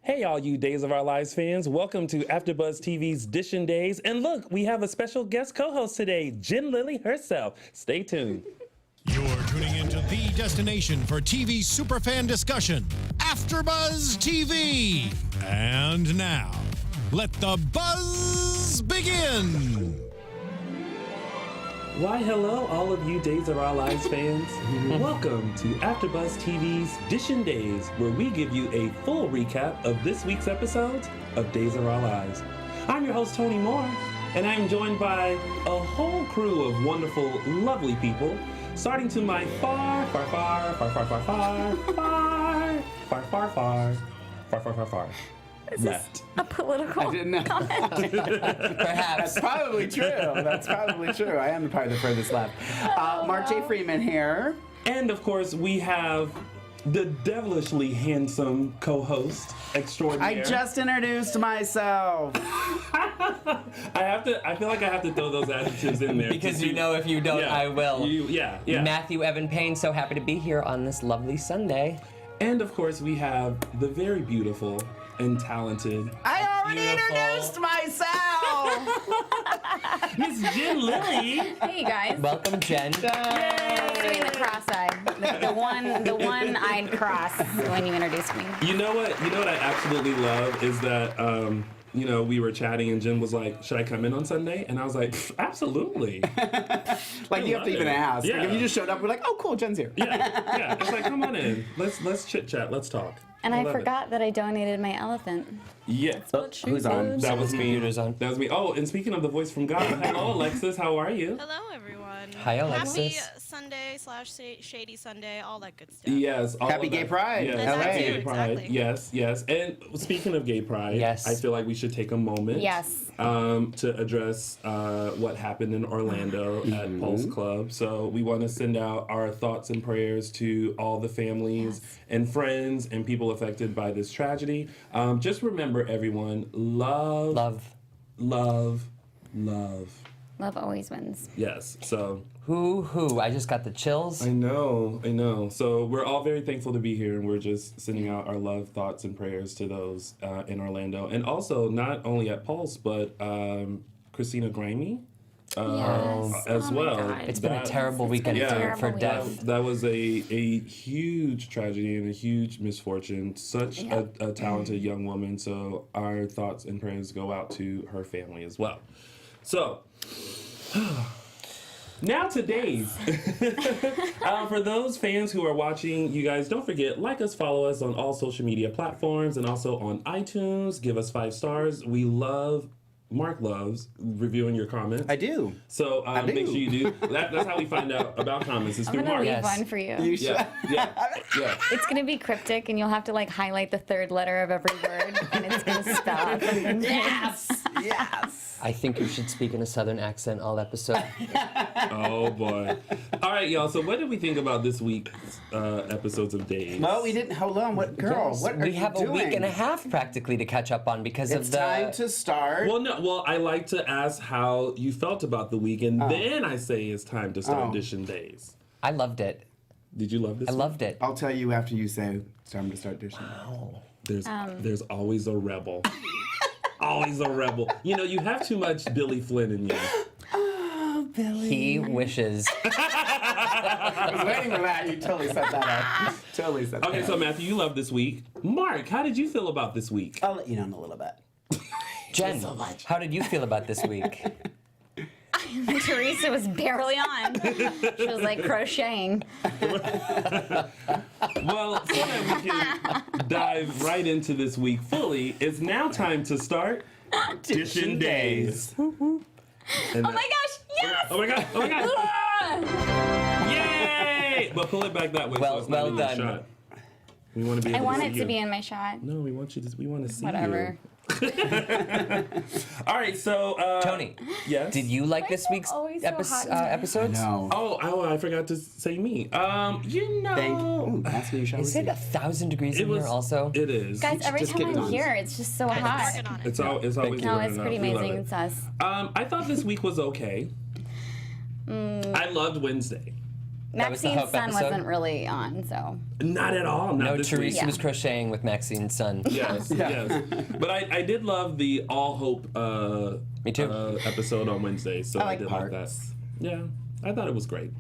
Hey, all you Days of Our Lives fans. Welcome to AfterBuzz TV's Dishin Days. And look, we have a special guest co-host today, Jen Lilley herself. Stay tuned. You're tuning into the destination for TV superfan discussion, AfterBuzz TV. And now, let the buzz begin. Why, hello, all of you Days of Our Lives fans. Welcome to AfterBuzz TV's Dishin Days, where we give you a full recap of this week's episodes of Days of Our Lives. I'm your host, Tony Moore, and I'm joined by a whole crew of wonderful, lovely people, starting to my far left. A political I didn't know. comment. Perhaps. That's probably true. I am probably the furthest left. Mark J. Freeman here. And of course, we have the devilishly handsome co-host extraordinaire. I just introduced myself. I feel like I have to throw those adjectives in there. Because you know if you don't, Yeah. I will. Yeah. Matthew Evan Paine, so happy to be here on this lovely Sunday. And of course, we have the very beautiful and talented I already Beautiful. introduced myself. Miss Jen Lilley. Hey, you guys. Welcome, Jen. Doing the cross-eyed. The one-eyed cross when you introduced me. You know what I absolutely love is that we were chatting and Jen was like, "Should I come in on Sunday?" And I was like, "Absolutely." Like, you have to even ask. Yeah. Like, if you just showed up, we're like, oh, cool, Jen's here. Yeah. It's like, come on in. Let's chit chat. Let's talk. And I love forgot that I donated my elephant. it. Yeah. Who's on? That was me. Computer's on. That was me. Oh, and speaking of the voice from God, hello Alexis, how are you? Hello, everyone. Hi, Alexis. Happy Sunday/Shady Sunday, all that good stuff. Yes. all Happy of Gay that. Pride. Yes, LA. happy Gay Pride. Exactly. Yes. And speaking of Gay Pride, Yes. I feel like we should take a moment. Yes. To address what happened in Orlando at Pulse Club. So we want to send out our thoughts and prayers to all the families and friends and people affected by this tragedy. Just remember, everyone, love. Love. Love always wins. Yes. So Who? I just got the chills. I know. So we're all very thankful to be here, and we're just sending out our love, thoughts, and prayers to those in Orlando, and also not only at Pulse, but Christina Grimmie Yes. as Oh my well. God. It's been a terrible weekend been a for terrible death. That was a huge tragedy and a huge misfortune. Such a talented young woman. So our thoughts and prayers go out to her family as well. So. Now today's. For those fans who are watching, you guys don't forget, like us, follow us on all social media platforms and also on iTunes. Give us 5 stars. Mark loves reviewing your comments. I do. So do. make sure you do. That's how we find out about comments. Is I'm through gonna Mark. leave Yes. one for you. You should. Yeah. It's gonna be cryptic, and you'll have to highlight the third letter of every word, and it's gonna spell out something. Yes. I think you should speak in a southern accent all episode. Oh boy. All right, y'all. So what did we think about this week's episodes of Days? Well, we didn't. Hold on. What, girl? Yes, What are we you have doing? a week and a half practically to catch up on because It's of the. time to start. Well, I like to ask how you felt about the week, and then I say it's time to start Oh. Dishin Days. I loved it. Did you love this? I loved it. I'll tell you after you say it's time to start dishing. There's always a rebel. Always a rebel. You know, you have too much Billy Flynn in you. Oh, Billy. He wishes. I was waiting for that. You totally set that up. Totally set that Okay, up. so Matthew, you love this week. Mark, how did you feel about this week? I'll let you know in a little bit. Jen, how did you feel about this week? Theresa was barely on. She was crocheting. Well, so that we can dive right into this week fully, it's now time to start Dishin Days. Oh my gosh! Yes! Oh my god! Oh my god! Ah! Yay! But pull it back that way. Well- so it's not well in your done. shot. We want to be. I Able want to it see to be you. in my shot. No, we want you to. We want to see Whatever. you. All right, so Tony, yes. did you like this week's always so hot in my episodes? No. Oh, I forgot to say me. You know. Thank you. Ooh, that's what you shall Is it receive. 1,000 degrees It in was. here also? It is. Guys, every just time get it I'm on. here, it's just so I'm hot. working on it. It's always. No, warm it's pretty enough. We love amazing. it. It's us. I thought this week was okay. I loved Wednesday. was the Maxine's Hope son episode? wasn't really on, so. Not at all. Not No, this Theresa week. was crocheting with Maxine's son. Yes, yes. But I did love the All Hope Me too. Episode on Wednesday, so I like did parts. like that. Yeah, I thought it was great.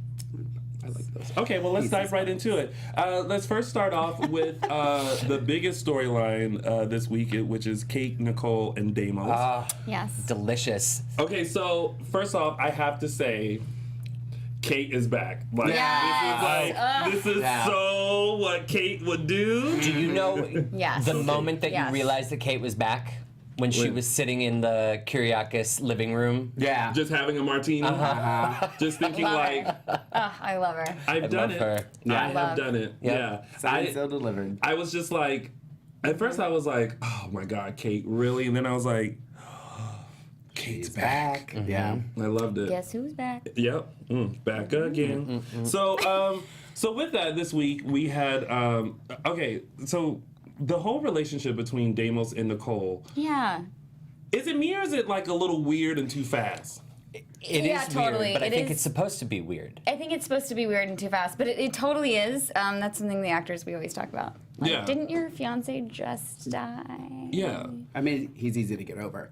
I like those. Okay, well, let's dive right into it. Let's first start off with the biggest storyline this week, which is Kate, Nicole, and Deimos. Yes. Delicious. Okay, so first off, I have to say, Kate is back. Like, this is so what Kate would do. Do you know Yes. the moment that Yes. you realized that Kate was back? When she was sitting in the Kyriakis living room? Yeah. Just having a martini. Just thinking like, I love her. I've done love it. her. I have done it. Yeah. Signed, sealed, delivered. I was just like, at first I was like, oh my God, Kate, really? And then I was like, Kate's back. Back. Yeah. I loved it. Guess who's back? Yep. Back again. So, so with that, this week we had, okay, so the whole relationship between Deimos and Nicole, Yeah. is it me or is it like a little weird and too fast? It is Yeah, totally. weird, but I It think is- it's supposed to be weird. I think it's supposed to be weird and too fast, but it totally is. That's something the actors we always talk about. Like, Yeah. Didn't your fiance just die? Yeah. I mean, he's easy to get over.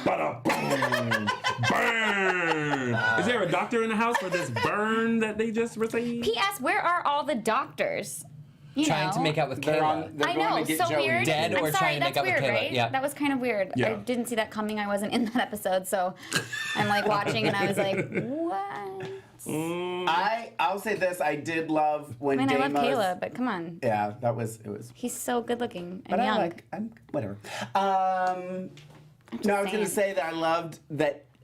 Ba-da-boom. Burn. Is there a doctor in the house for this burn that they just received? P.S. Where are all the doctors? You Trying to know? make out with They're Kayla. on. They're I going know, to get so Joey. weird. Dead I'm or sorry, trying to that's make out with weird, Kayla, right? yeah. That was kind of weird. Yeah. I didn't see that coming. I wasn't in that episode, so I'm like watching and I was like, what? I'll say this. I did love when I mean, I love Deimos. Caleb, but come on. Yeah, it was. He's so good looking and But young. I'm whatever. No, I was going saying. to say that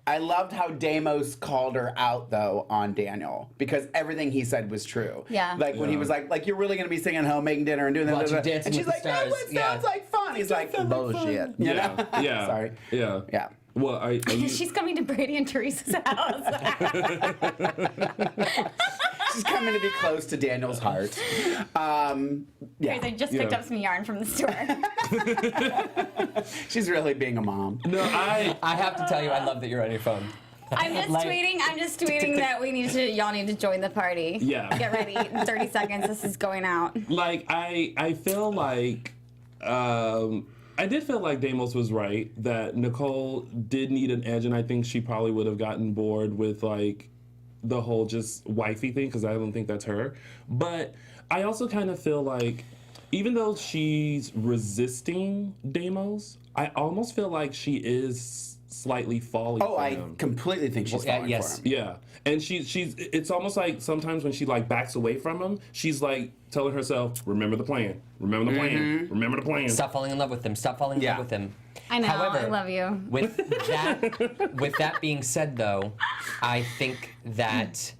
I loved how Deimos called her out though on Daniel because everything he said was true. Yeah. Like when he was like, you're really going to be singing home, making dinner, and doing that. Watching blah, blah, blah." Dancing And she's with like, the no, Stars. it sounds like fun. He's like, bullshit. You Yeah. know? Yeah. Sorry. Yeah. Yeah. Well, are you, She's coming to Brady and Teresa's house. She's coming to be close to Daniel's heart. Yeah. I just picked Yeah. up some yarn from the store. She's really being a mom. no, I have to tell you, I love that you're on your phone. I'm just tweeting that y'all need to join the party. Yeah. Get ready. In 30 seconds, this is going out. like I feel like I did feel like Deimos was right that Nicole did need an edge, and I think she probably would have gotten bored with like the whole just wifey thing because I don't think that's her. But I also kind of feel like even though she's resisting Deimos, I almost feel like she is slightly falling Oh, for I him. completely think she's falling yes. for him. Yeah, and she's. It's almost like sometimes when she like backs away from him, she's like telling herself, "Remember the plan. Remember the plan. Remember the plan." Stop falling in love with him. Stop falling in Yeah. love with him. I know. However, I love you. With that being said, though, I think that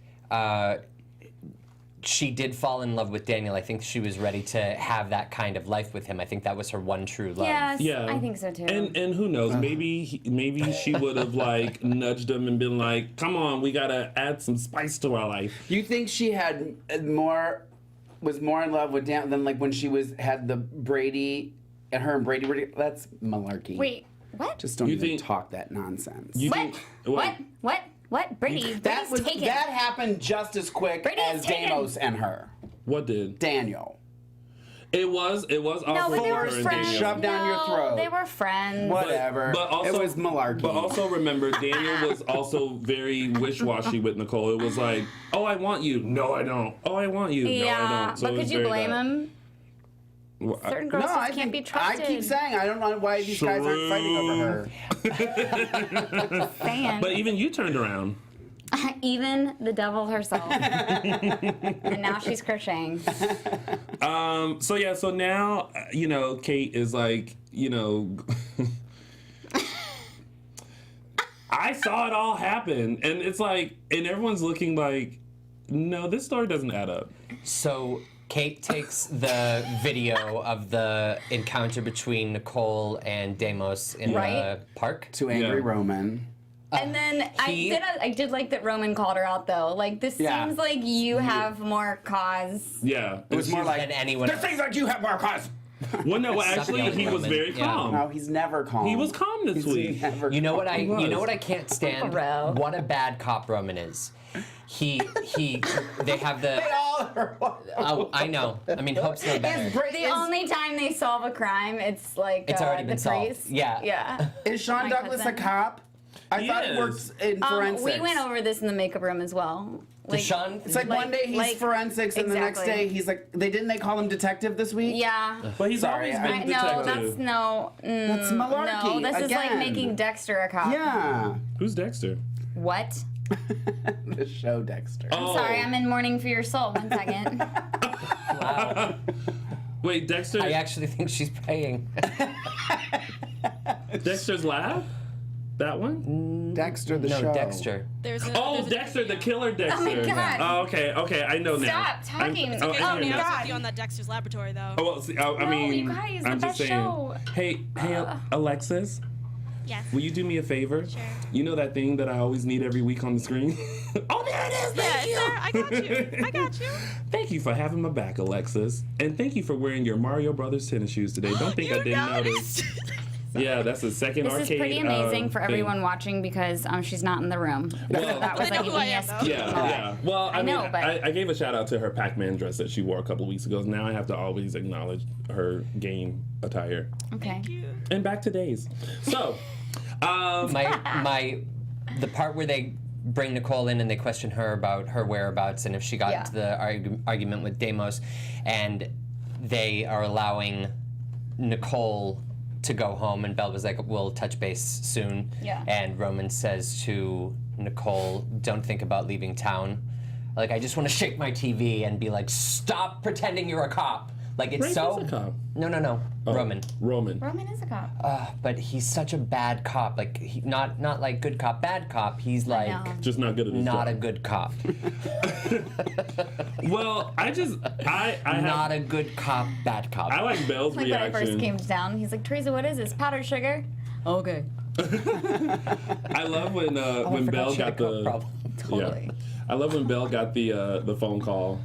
she did fall in love with Daniel. I think she was ready to have that kind of life with him. I think that was her one true love. Yes, Yeah, I think so too. And who knows? Maybe she would have like nudged him and been like, "Come on, we gotta add some spice to our life." You think she had was more in love with Dan than like when she had the Brady and her and Brady were that's malarkey. Wait, what? Just don't You even think- talk that nonsense. You what? think- What? Brady? that Brady's taken. that happened just as quick Brady as is taken. Deimos and her. What did? Daniel. It was No, awful but they for were her and friends. Daniel. Shoved down your No, throat. They were friends. Whatever. But also, it was malarkey. But also remember, Daniel was also very wish-washy with Nicole. It was like, "Oh, I want you. No, I don't. Oh, I want you. No, I Yeah, don't." So but it was could you very blame that. him? Well, Certain girls no, just I can't think, be trusted. I keep saying I don't know why these guys aren't fighting over her. Saying. But even you turned around. Even the devil herself. And now she's crocheting. So yeah, so now Kate is like, I saw it all happen, and it's like, and everyone's looking like, no, this story doesn't add up. So Kate takes the video of the encounter between Nicole and Deimos in Right. the park. To angry Yeah. Roman. And then I did like that Roman called her out though. Like this Yeah. seems like you have more cause. Yeah, It was more like than anyone the else. things that you have more cause. Well, no, actually, he was very Yeah. calm. No, he's never calm. He was calm this week. Never You know calm. what I was. you know what I can't stand? Bro. What a bad cop Roman is. They have the They all are. oh, I know. I mean, Hope's no better. The only time they solve a crime, it's like It's already been the solved. priest. Yeah. Yeah. Is Sean My Douglas cousin. a cop? I He thought he is. works in forensics. We went over this in the makeup room as well. Deshaun? It's like one day he's forensics, and the next exactly. day he's like. They call him detective this week. Yeah. But he's Sorry, always been I know, detective. That's malarkey. No, this is like again. making Dexter a cop. Yeah. Who's Dexter? What? The show Dexter. Oh. Sorry, I'm in Mourning for Your Soul. 1 second. Wow. Wait, Dexter. I actually think she's praying. Dexter's Lab? That one? Dexter the No, show. Dexter. There's a. Oh, there's a Dexter, the killer Dexter. Oh my God. Oh, okay, I know now. Stop talking. Oh, Okay, I I'll hear be you. honest God. with you on that Dexter's Laboratory, though. Oh, well, see, I No, mean, you guys, I'm the just best saying. show. Hey, Alexis, Yes. will you do me a favor? Sure. You know that thing that I always need every week on the screen? Oh, there it is. Yeah, Thank it's you. there. I got you. I got you. Thank you for having my back, Alexis, and thank you for wearing your Mario Brothers tennis shoes today. Don't think I You didn't notice. noticed. Yeah, that's the second This arcade. is pretty amazing for thing. everyone watching because she's not in the room. Well- That was They know like who I am, ESP. though. Yeah. Well, I mean, know, but- I gave a shout out to her Pac-Man dress that she wore a couple of weeks ago. Now I have to always acknowledge her game attire. Okay. And back to Days. So, The part where they bring Nicole in and they question her about her whereabouts and if she got Yeah. into the argument with Deimos, and they are allowing Nicole to go home, and Belle was like, we'll touch base soon. Yeah. And Roman says to Nicole, don't think about leaving town. Like, I just want to shake my TV and be like, stop pretending you're a cop. Like, it's Rafe so... is a cop. No. Oh, Roman. Roman is a cop. But he's such a bad cop. Like, not like good cop, bad cop. He's like know. just not good at his not a job. good cop. Well, I Not a good cop, bad cop. I like Belle's Like when I first reaction. came to town, he's like, Theresa, what is this? Powdered sugar? Okay. I love when I when forgot Belle she had a got coke the problem. Totally. Yeah. I love when Belle got the phone call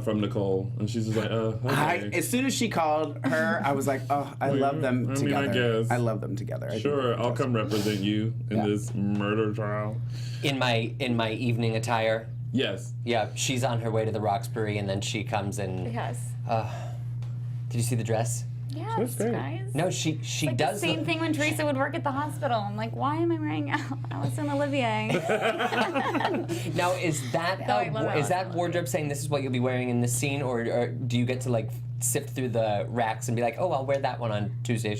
from Nicole, and she's just like, okay. As soon as she called her, I was like, oh, I love them I mean, I together. guess. I love them together. I think Sure, they're I'll come represent you in Yeah. this murder trial. In my evening attire. Yes. Yeah, she's on her way to the Roxbury, and then she comes and. Yes. Did you see the dress? Yes, That's great. guys. No, she Like does. the same thing when Theresa would work at the hospital. I'm like, why am I wearing Allison Olivier? Now, is that No, I love is that Allison wardrobe saying this is what you'll be wearing in this scene, or do you get to like sift through the racks and be like, oh, I'll wear that one on Tuesday?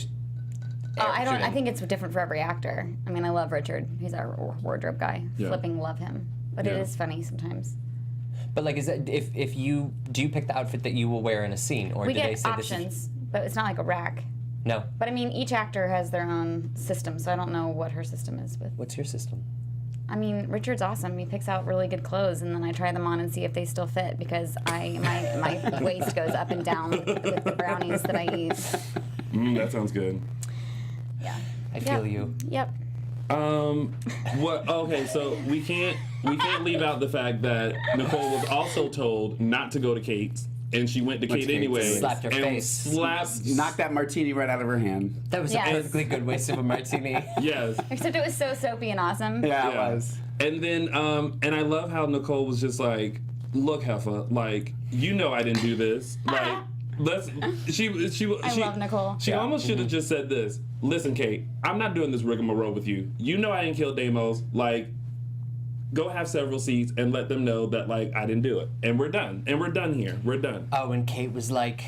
I don't. I think it's different for every actor. I mean, I love Richard. He's our wardrobe guy. Yeah. Flipping love him. But it Yeah. is funny sometimes. But like, is it if you do you pick the outfit that you will wear in a scene, or We do they get say options, this is but it's not like a rack. no? But I mean, each actor has their own system, so I don't know what her system is with. What's your system? I mean, Richard's awesome. He picks out really good clothes, and then I try them on and see if they still fit because my waist goes up and down with the brownies that I eat. That sounds good. Yeah. I feel you. Yep. What? Okay, so we can't leave out the fact that Nicole was also told not to go to Kate's, and she went to Went Kate to Kate's. anyway. Slapped her and face. Slapped. Knock that martini right out of her hand. That was Yes. a perfectly good waste of a martini. Yes. Except it was so soapy and awesome. Yeah, Yeah. it was. And then, and I love how Nicole was just like, "Look, Heffa, like you know I didn't do this. Like, let's." She love Nicole. She Yeah. almost should have just said this. Listen, Kate, I'm not doing this rigmarole with you. You know I didn't kill Deimos. Like, go have several seats and let them know that like I didn't do it, and we're done. And we're done here. We're done. Oh, and Kate was like,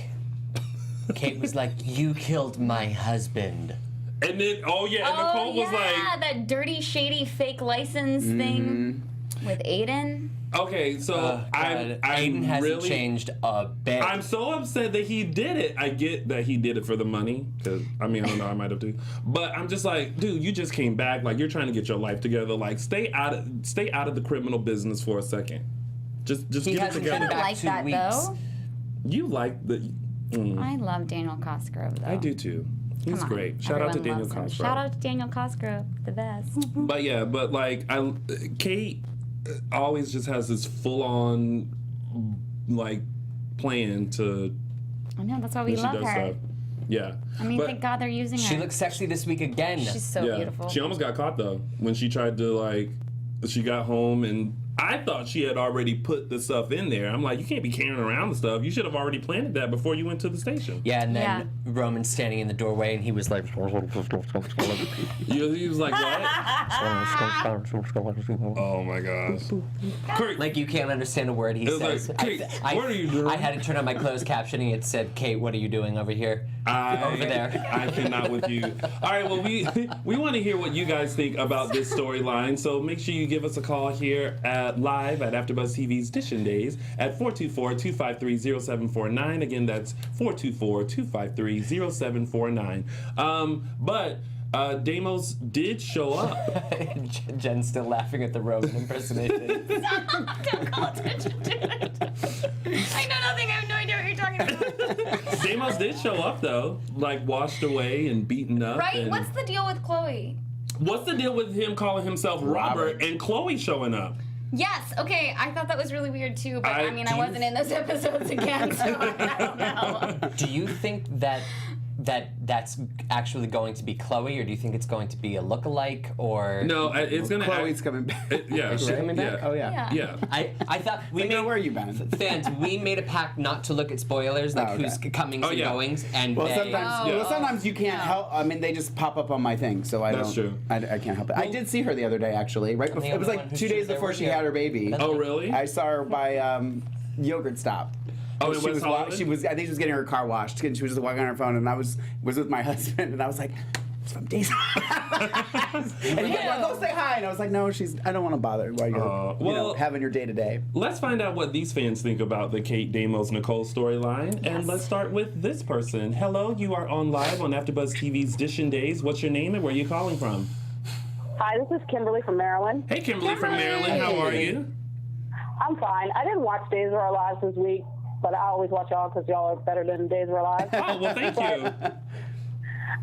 you killed my husband. And then, oh yeah, and Nicole was like, that dirty, shady, fake license thing with Aiden. okay, so God, I'm Aiden hasn't really changed a bit. I'm so upset that he did it. I get that he did it for the money, because, I mean, I don't know, I might have too. But I'm just like, dude, you just came back. Like, you're trying to get your life together. Like, stay out of the criminal business for a second. Just He get it hasn't been together. back Like 2 that, weeks. though. You like the... I love Daniel Cosgrove, though. I do, too. He's Come on. great. Shout out to Everyone Daniel loves him. Cosgrove. Shout out to Daniel Cosgrove, the best. But yeah, but like, Kate always just has this full-on, like, plan to I know, that's why we when she love does her. stuff. Yeah. I mean, But- thank God they're using her. She looks sexy this week again. She's so beautiful. She almost got caught though when she tried to she got home and I thought she had already put the stuff in there. I'm like, you can't be carrying around the stuff. You should have already planted that before you went to the station. Yeah, and then Roman's standing in the doorway, and he was like, He was like, what? Oh my gosh. Kurt, like you can't understand a word he was says. like, Kate, what are you doing? I had to turn on my closed captioning. It said, Kate, what are you doing over here? Over there. I cannot with you. All right, well, we want to hear what you guys think about this storyline, so make sure you give us a call here live at AfterBuzz TV's Dishin Days at 424-253-0749. Again, that's 424-253-0749. But Deimos did show up. Jen's still laughing at the Roman impersonation. Don't call attention to it. I know nothing. I have no idea what you're talking about. Deimos did show up, though, washed away and beaten up. Right? and- What's the deal with Chloe? What's the deal with him calling himself Robert and Chloe showing up? Yes, okay, I thought that was really weird too, but I do you- wasn't in those episodes again, so I don't know. Do you think that's actually going to be Chloe, or do you think it's going to be a look-alike, or... No, it's going to... Chloe's coming back. Yeah. Is she coming back? Oh, yeah. Yeah. I thought we Where were you, Ben? fans, we made a pact not to look at spoilers, like okay. who's comings and yeah. goings, and Well, they... sometimes you can't help. I mean, they just pop up on my thing, so I That's don't. true. I can't help it. I did see her the other day, actually. Right before, the it was only like one 2 who's days there before with she you. had her baby. Oh, really? I saw her by Yogurt Stop. Oh, in she West was Hollywood? she was. I think she was getting her car washed, and she was just walking on her phone. And I was with my husband, and I was like, "It's from Days." And he's like, "Well, go say hi." And I was like, "No, I don't want to bother while you're well- having your day to day." Let's find out what these fans think about the Kate Deimos Nicole storyline. And let's start with this person. Hello, you are on live on AfterBuzz TV's Dishin Days. What's your name and where are you calling from? Hi, this is Kimberly from Maryland. Hey, Kimberly from Maryland. How are you? I'm fine. I didn't watch Days of Our Lives this week, but I always watch y'all because y'all are better than Days of Our Lives. Oh, well, thank you.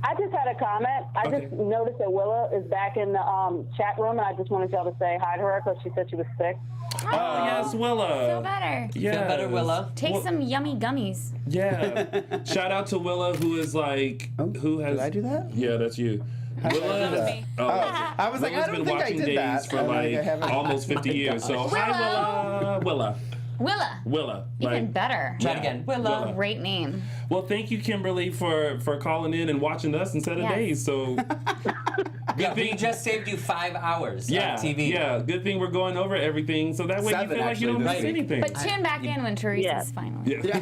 I just had a comment. I Okay. just noticed that Willa is back in the chat room, and I just wanted y'all to say hi to her because she said she was sick. Oh, yes, Willa. Feel better. Yes. Feel better, Willa. Take some yummy gummies. Yeah. Shout out to Willa, who is who has... Did I do that? Yeah, that's you. Willa. That was me. Oh, I was like, Willa's I don't been think I watching did Days that. for I'm like, I haven't- almost 50 years. So, hi, Willa. Willa. Even better. Try it again. Willa. Great name. Well, thank you, Kimberly, for calling in and watching us instead of Yes. Days. So, Yeah, we just saved you 5 hours yeah, on TV. yeah. Good thing we're going over everything, so that way you 7 feel like you don't actually, miss this week. anything. But tune back in when Teresa's Yeah. finally. Yeah.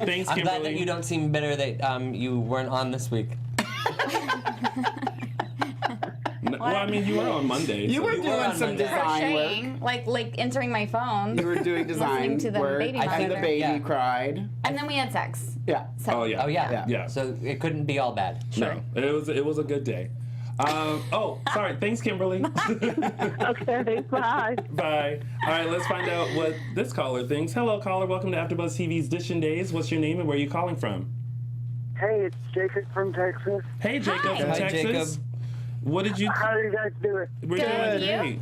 Thanks, I'm Kimberly. glad that you don't seem bitter that you weren't on this week. Well, I mean, you were on Monday. You so- were were doing on some Monday. design work. Crocheting, like entering my phone. You were doing design Listening to the work. baby I think the monitor. baby Yeah. cried. And then we had sex. Yeah. So, Oh yeah. Oh yeah. Yeah. So it couldn't be all bad. No, it was a good day. Sorry. Thanks, Kimberly. Okay, bye. Bye. All right, let's find out what this caller thinks. Hello, caller. Welcome to AfterBuzz TV's Dishin Days. What's your name and where are you calling from? Hey, it's Jacob from Texas. Hey, Jacob from Hi, Texas. Jacob. What did you? How do you guys do it? We're Good. doing great.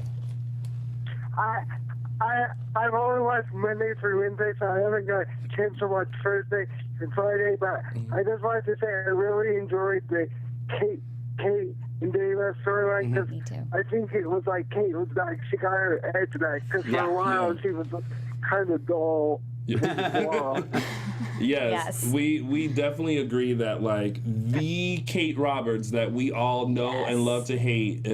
I've only watched Monday through Wednesday, so I haven't got a chance to watch Thursday and Friday. But I just wanted to say I really enjoyed the Kate and Davis storyline because Me too. I think it was like Kate was back. She got her edge back because for a while she was kind of dull. Wow. Yes, Yes. we definitely agree that the Kate Roberts that we all know and love to hate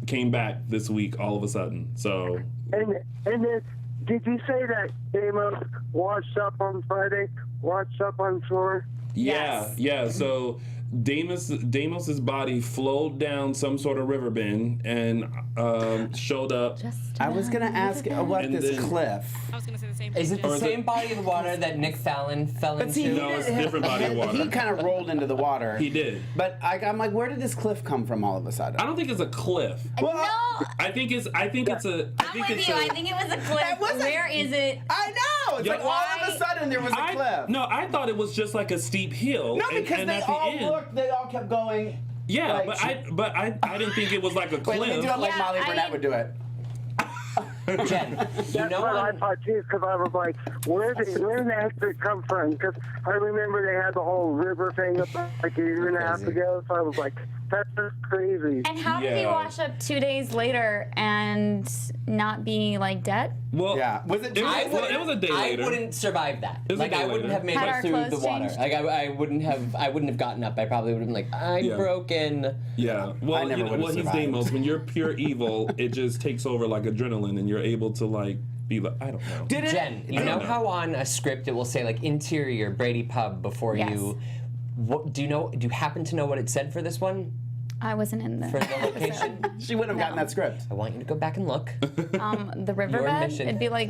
came back this week all of a sudden. So And then, did you say that Damos washed up on Friday, washed up on shore? yeah. So Damos's body flowed down some sort of river bend and showed up. I was gonna ask what And this then- cliff. I was gonna say the same. Is it thing, the Or is same it- body of water that Nick Fallon fell But see, into? No, it's a different body of water. He kind of rolled into the water. He did. But I'm like, where did this cliff come from all of a sudden? I don't think it's a cliff. No, I think it's a. I'm with you. I think it was a cliff. That wasn't- Where is it? I know. It's Yeah, like all of a sudden there was a cliff. No, I thought it was just like a steep hill. No, because and they at the all end, looked. They all kept going. Yeah, like- but I didn't think it was like a Wait, cliff. let me do it like Yeah, Molly Burnett would do it. Jen, you know what I on, thought too, because I was like, where did the heck did it come from? Because I remember they had the whole river thing up like a year and a half ago, so I was like, that's just crazy. And how did he wash up 2 days later and not be like dead? Well, Yeah. Was it? it was a day later. I wouldn't survive that. It was a Like day I wouldn't later. have made Had it our through clothes the water. changed? Like I wouldn't have gotten up. I probably would have been like, I'm broken. Yeah. Well, I never would've he's survived. Deimos. When you're pure evil, it just takes over like adrenaline, and you're able to like be like, I don't know. Did it? Jen, you know how on a script it will say like interior Brady Pub before Yes. you. What do you know? Do you happen to know what it said for this one? I wasn't in the For the location? She wouldn't have gotten that script. I want you to go back and look. the riverbed. mission. It'd be like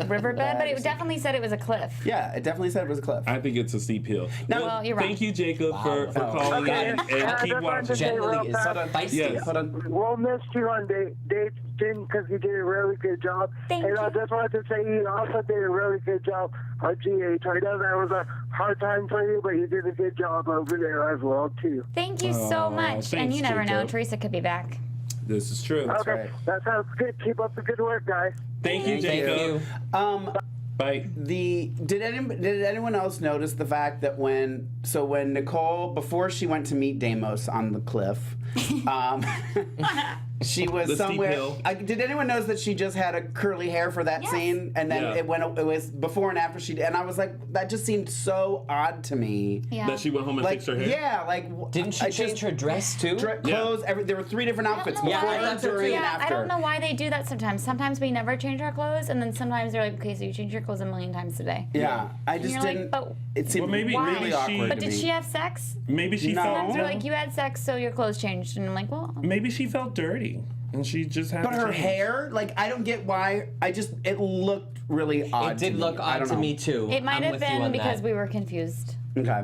riverbed, but it definitely said it was a cliff. Yeah, it definitely said it was a cliff. I think it's a steep hill. Well, you're right. Thank you, Jacob, for calling Okay. in and I keep just wanted to watching. say real Jen Lilley is fast, feisty. Yes. Hold on. we'll miss you on Dave's team because you did a really good job. Thank and I you. just wanted to say you also did a really good job on GH. I know that was a hard time for you, but you did a good job over there as well, too. Thank you so much. thanks, And you never know, Jacob. Teresa could be back. This is true. Okay, right. that sounds good. Keep up the good work, guys. Thank you, Thank Jacob. you. Bye. Did anyone else notice the fact that when Nicole, before she went to meet Deimos on the cliff, she was The steep somewhere. hill. Did anyone notice that she just had a curly hair for that Yes. scene, and then Yeah. it was before and after and I was like, that just seemed so odd to me. Yeah. That she went home and Like, fixed her hair. yeah, Didn't she change her dress too? Clothes? There were 3 different outfits before, I thought so too. during, and Yeah, after. I don't know why they do that sometimes. Sometimes we never change our clothes, and then sometimes they're like, okay, so you change your clothes a million times today. Yeah, I just you're like, didn't. but it seemed Well, maybe- Why? really maybe awkward But to did me. she have sex? Maybe she No. Sometimes they're felt. like, you had sex, so your clothes changed. And I'm like, well, Maybe she felt dirty, and she just had. But to her change. hair, like, I don't get why. It looked really odd. It did to look me. I odd don't to know. me too. it might I'm have with you been on because that. we were confused. Okay.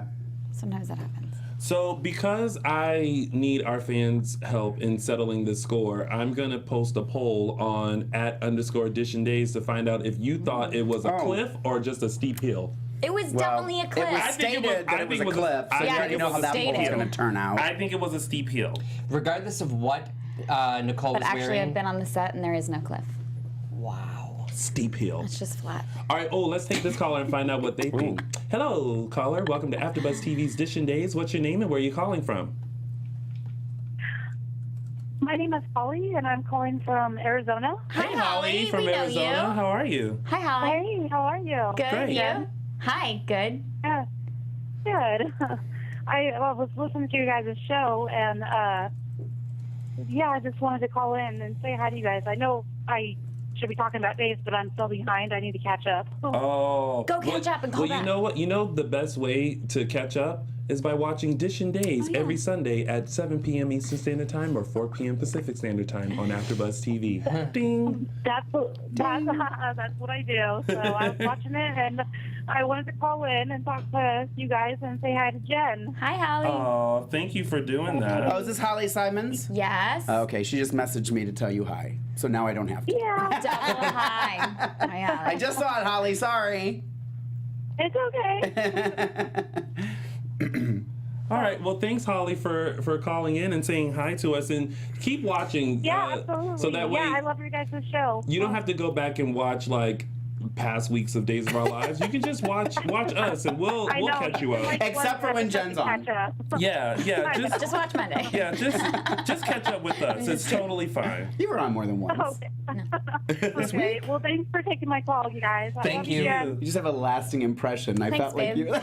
Sometimes that happens. So, because I need our fans' help in settling this score, I'm gonna post a poll on @_Dishin Days to find out if you thought it was a cliff or just a steep hill. It was definitely a cliff. It was I think it was- stated that I it was think a it was a- cliff, so I you think already it know was how that stated. was going to turn out. I think it was a steep hill. Regardless of what Nicole But was actually, wearing. I've been on the set, and there is no cliff. Wow. Steep hill. It's just flat. All right. Oh, let's take this caller and find out what they think. Hello, caller. Welcome to AfterBuzz TV's Dishin Days. What's your name and where are you calling from? My name is Holly, and I'm calling from Arizona. Hi, Holly. from we know Arizona. you. How are you? Hi, Holly. Hey, how are you? Good. Great. You? Hi. Good. Yeah, good. I was listening to you guys' show, and yeah, I just wanted to call in and say hi to you guys. I know I should be talking about days, but I'm still behind. I need to catch up. Oh. Go catch up and call Well, back. you know what? You know the best way to catch up is by watching Dishin Days every Sunday at 7 p.m. Eastern Standard Time or 4 p.m. Pacific Standard Time on AfterBuzz TV. Ding. That's what I do. So I was watching it, and I wanted to call in and talk to you guys and say hi to Jen. Hi, Holly. Oh, thank you for doing that. Oh, is this Holly Simons? Yes. Okay, she just messaged me to tell you hi. So now I don't have to. Yeah, Double hi. Hi, Holly. I just saw it, Holly. Sorry. it's okay. All right. Well, thanks, Holly, for calling in and saying hi to us, and keep watching. Yeah, absolutely. So that way, I love your guys' show. you don't have to go back and watch like past weeks of Days of Our Lives. You can just watch us, and we'll I know. catch you up. Like Except for when Jen's on. catch up. Yeah. Just watch Monday. Yeah, just catch up with us. It's totally fine. You were on more than once. Okay. Okay. Well, thanks for taking my call, you guys. I Thank love you. Jen. You just have a lasting impression. I Thanks, felt like babe. you.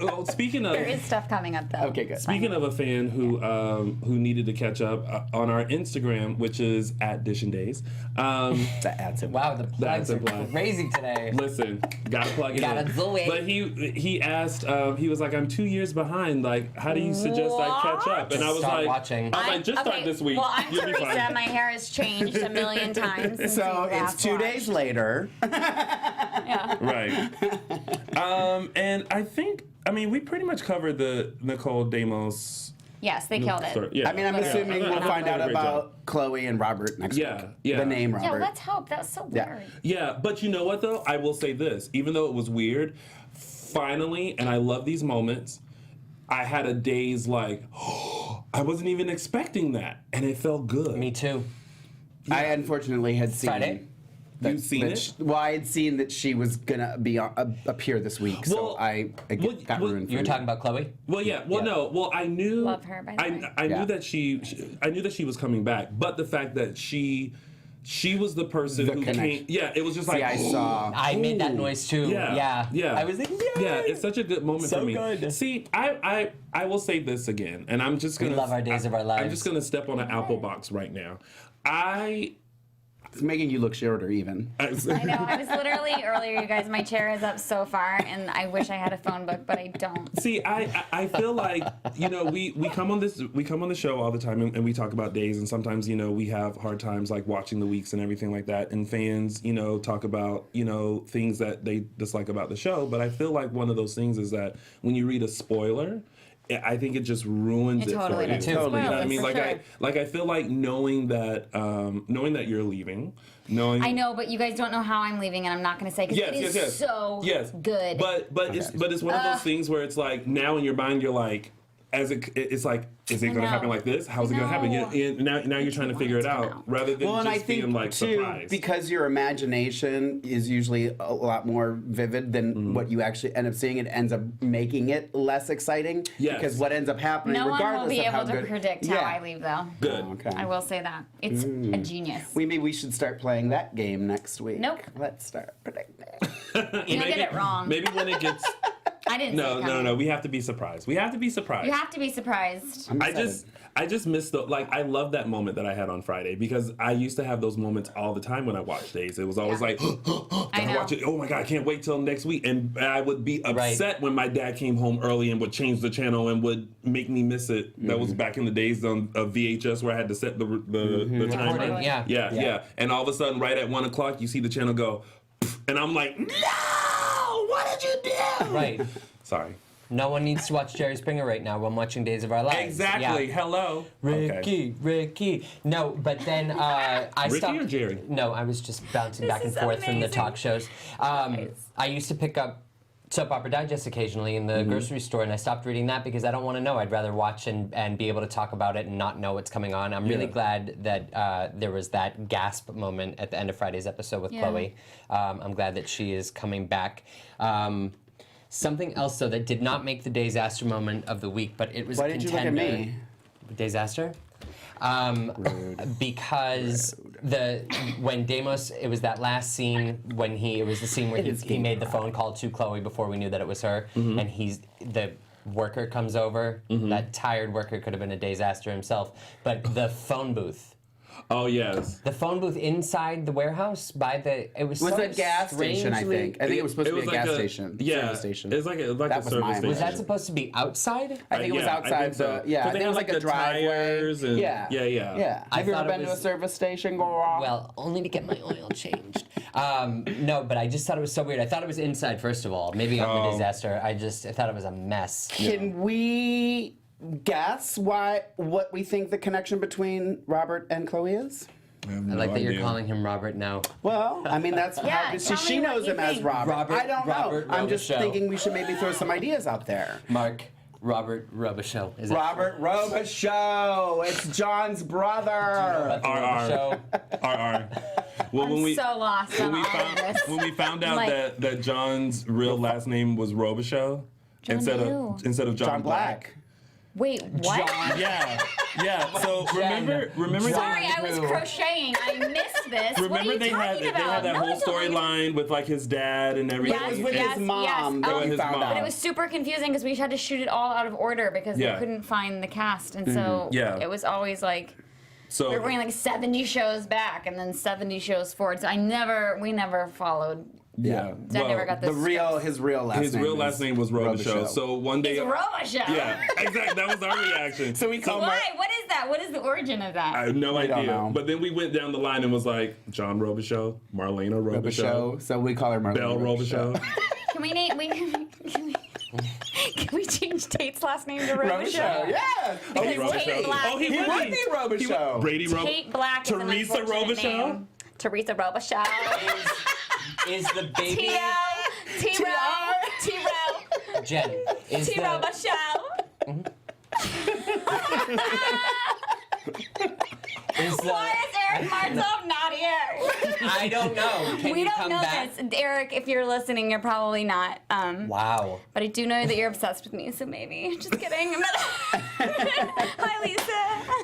Well, speaking of There is stuff coming up, though. Okay, good. speaking of a fan who needed to catch up on our Instagram, which is @Dishin Days. That adds it. Wow, the plugs are plug. crazy today. Listen, gotta plug it Gotta in. do it. But he asked, he was like, I'm 2 years behind. Like, how do you suggest I catch up? And I was Start like, watching. I was like, just start okay, this week. Well, I'm You'll be Teresa. fine. My hair has changed a million times. Since So you it's last 2 watched. days later. Yeah. Right. And I mean, we pretty much covered the Nicole Deimos Yes, they killed it. story. Yeah. I mean, I'm assuming I we'll thought find they out did a great job. about Chloe and Robert next Yeah, week. yeah. The name Yeah, Robert. let's hope. That was so Yeah. weird. Yeah, but you know what though? I will say this. Even though it was weird, finally, and I love these moments, I had a day's like, I wasn't even expecting that. And it felt good. Me too. I unfortunately had seen. Friday? You've seen it? Well, I had seen that she was gonna be appear this week, so Well, it got ruined. You were for me. talking about Chloe? Well, yeah. Well, no. Well, I knew. Love her, by the way. I Yeah. knew that I knew that she was coming back, but the fact that she was the person The who connection. came. Yeah, it was just See, like I saw. I made that noise too. Yeah, yeah. I was like, yay! Yeah, it's such a good moment So for me. good. See, I will say this again, and I'm just We gonna. love our days of our I'm lives. just gonna step on an apple box right now. It's making you look shorter, even. I know. I was literally earlier, you guys. My chair is up so far, and I wish I had a phone book, but I don't. See, I feel like, you know, we come on the show all the time and we talk about days, and sometimes, you know, we have hard times like watching the weeks and everything like that, and fans, you know, talk about, you know, things that they dislike about the show. But I feel like one of those things is that when you read a spoiler, I think it just ruins It totally for you. does. Totally You know what I does. mean? For Like I feel like knowing that you're leaving, knowing I know, but you guys don't know how I'm leaving, and I'm not going to say because it is so good. But it's one of those things where it's like now in your mind you're like, it's like, is it going to know. happen like this? How's it going to happen? know. And now you're trying to figure it out rather than Well, and I just think being like too, surprised. because your imagination is usually a lot more vivid than what you actually end up seeing. It ends up making it less exciting. Yes. Because what ends up happening, No one regardless will be of how able to good, predict how I leave, though. Good. Oh, okay. I will say that. It's a genius. Maybe we should start playing that game next week. Nope. Let's start predicting. You'll get it wrong. Maybe when it gets. I didn't say it coming. No. We have to be surprised. We have to be surprised. You have to be surprised. I'm I excited. just missed I love that moment that I had on Friday because I used to have those moments all the time when I watched Days. It was always Yeah. like, I I know. watch it. Oh my God, I can't wait till next week. And I would be upset when my dad came home early and would change the channel and would make me miss it. That was back in the days of VHS where I had to set the timer. Recording, yeah. Yeah. And all of a sudden, right at 1 o'clock, you see the channel go, and I'm like, no, what did you do? Right. Sorry. No one needs to watch Jerry Springer right now. We're watching Days of Our Lives. Exactly. Yeah. Hello. Ricky. No, but then I Ricky stopped. or Jerry? No, I was just bouncing back and is forth from the amazing. talk shows. I used to pick up Soap Opera Digest occasionally in the grocery store, and I stopped reading that because I don't want to know. I'd rather watch and be able to talk about it and not know what's coming on. I'm really glad that there was that gasp moment at the end of Friday's episode with Yeah. Chloe. I'm glad that she is coming back. Something else, though, that did not make the Daysaster moment of the week, but it was Why a didn't you look contender. at me? Daysaster? Because when Deimos, it was that last scene when it was the scene where he made the phone call to Chloe before we knew that it was her, and the worker comes over. That tired worker could have been a Daysaster himself, but the phone booth. Oh, yes. The phone booth inside the warehouse it was It was so a gas station, I strangely- think. I think it was supposed to be a like gas station. Yeah, Service station. It's like a That was service mine. station. Was that supposed to be outside? I think it was Yeah, I outside think so. the. Yeah, 'Cause I they think it have, was like, like a the driveway. tires and- Yeah. Yeah. I Have you thought ever it been to a was- service station, girl? Well, only to get my oil changed. No, but I just thought it was so weird. I thought it was inside, first of all. Maybe I'm the disaster. I thought it was a mess. Can we guess what we think the connection between Robert and Chloe is? I like that you're calling him Robert now. Well, I mean that's Yeah, how tell she me what knows you him as think. Robert. I don't know. Robert I'm just Robichaux. thinking we should maybe throw some ideas out there. Mark, Robert Robichaux. Is it Robert Robichaux. It's John's brother. Robichaux? RR. Well, I'm so lost on all of this. when we found out Like- that John's real last name was Robichaux instead who? of John Black. Wait, what? Yeah. So remember Sorry, I was crocheting. I missed this. What are Remember you they had talking about? that No, whole I don't. storyline with like his dad and everything. Yes, It was with yes, his mom yes. that Oh, we his found mom. out. But it was super confusing because we had to shoot it all out of order because Yeah. we couldn't find the cast, and so Yeah. it was always like So we were going like 70 shows back and then 70 shows forward. So we never followed. yeah. I never got this. His real last name. His real last name was Robichaux. Robichaux. So one day. Robichaux. Yeah, exactly. That was our reaction. So we call Why? What is that? What is the origin of that? I have no We don't idea. know. But then we went down the line and was like, John Robichaux, Marlena Robichaux, Robichaux. So we call her Marlene Belle Robichaux. Can we name? Can we change Tate's last name to Robichaux. Robichaux? Yeah. Because Robichaux. Tate Black. Oh, he He would would be. be Robichaux. Brady Robichaux. Tate Black. Theresa is an unfortunate Robichaux? name. Theresa Robichaux. Is the baby... T-Ro. Jen, is T the... Robichaux. Is the... Why is Mart's not here. I don't know. Can We you don't come know back? this. Eric, if you're listening, you're probably not. Wow. But I do know that you're obsessed with me, so maybe. Just kidding. I'm not. Hi, Lisa.